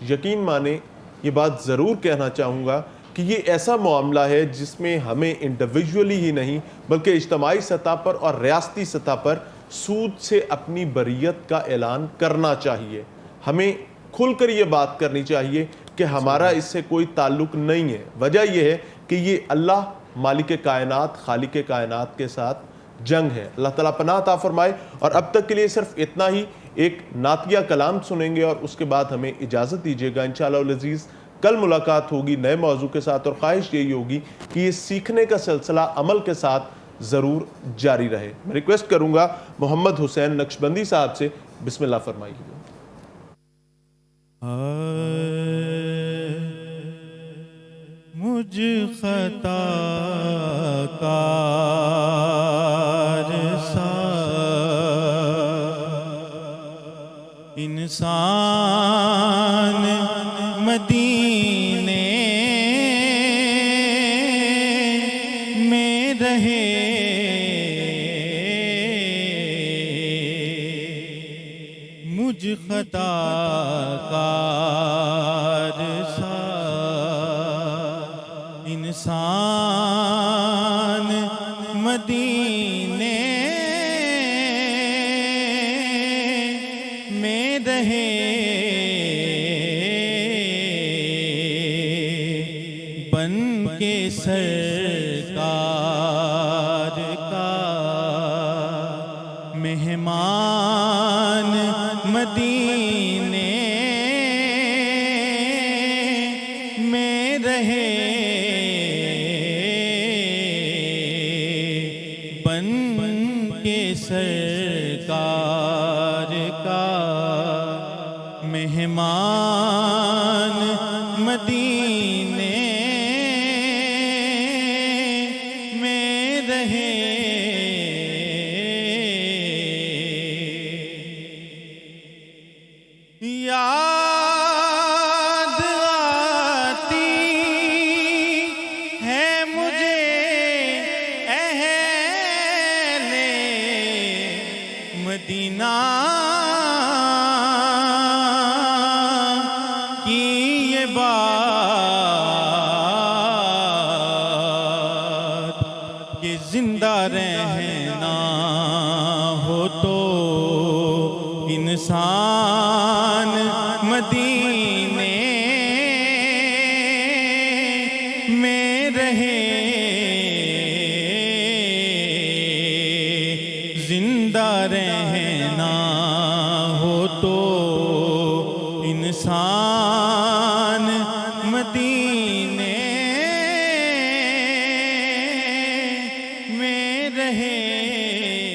یقین مانے یہ بات ضرور کہنا چاہوں گا کہ یہ ایسا معاملہ ہے جس میں ہمیں انڈیویجولی ہی نہیں بلکہ اجتماعی سطح پر اور ریاستی سطح پر سود سے اپنی بریت کا اعلان کرنا چاہیے. ہمیں کھل کر یہ بات کرنی چاہیے کہ ہمارا اس سے کوئی تعلق نہیں ہے. وجہ یہ ہے کہ یہ اللہ مالک کائنات, خالق کائنات کے ساتھ جنگ ہے. اللہ تعالیٰ پناہ عطا فرمائے. اور اب تک کے لیے صرف اتنا ہی, ایک نعتیہ کلام سنیں گے اور اس کے بعد ہمیں اجازت دیجیے گا. انشاءاللہ العزیز کل ملاقات ہوگی نئے موضوع کے ساتھ, اور خواہش یہی ہوگی کہ یہ سیکھنے کا سلسلہ عمل کے ساتھ ضرور جاری رہے. میں ریکویسٹ کروں گا محمد حسین نقشبندی صاحب سے, بسم اللہ فرمائیے. مجھ خطا کار سا انسان مدینے میں رہے, مجھ خطا کار انسان مدینے میں رہے بن کے سرکار کا مہمان مدینے میں رہے بن کے سرکار کا مہمان مدینے میں رہے یاد آتی ہے مجھے اہل مدینہ کی یہ بات کہ زندہ رہنا ہو تو انسان مدینے میں رہے زندہ رہنا ہو تو انسان مدینے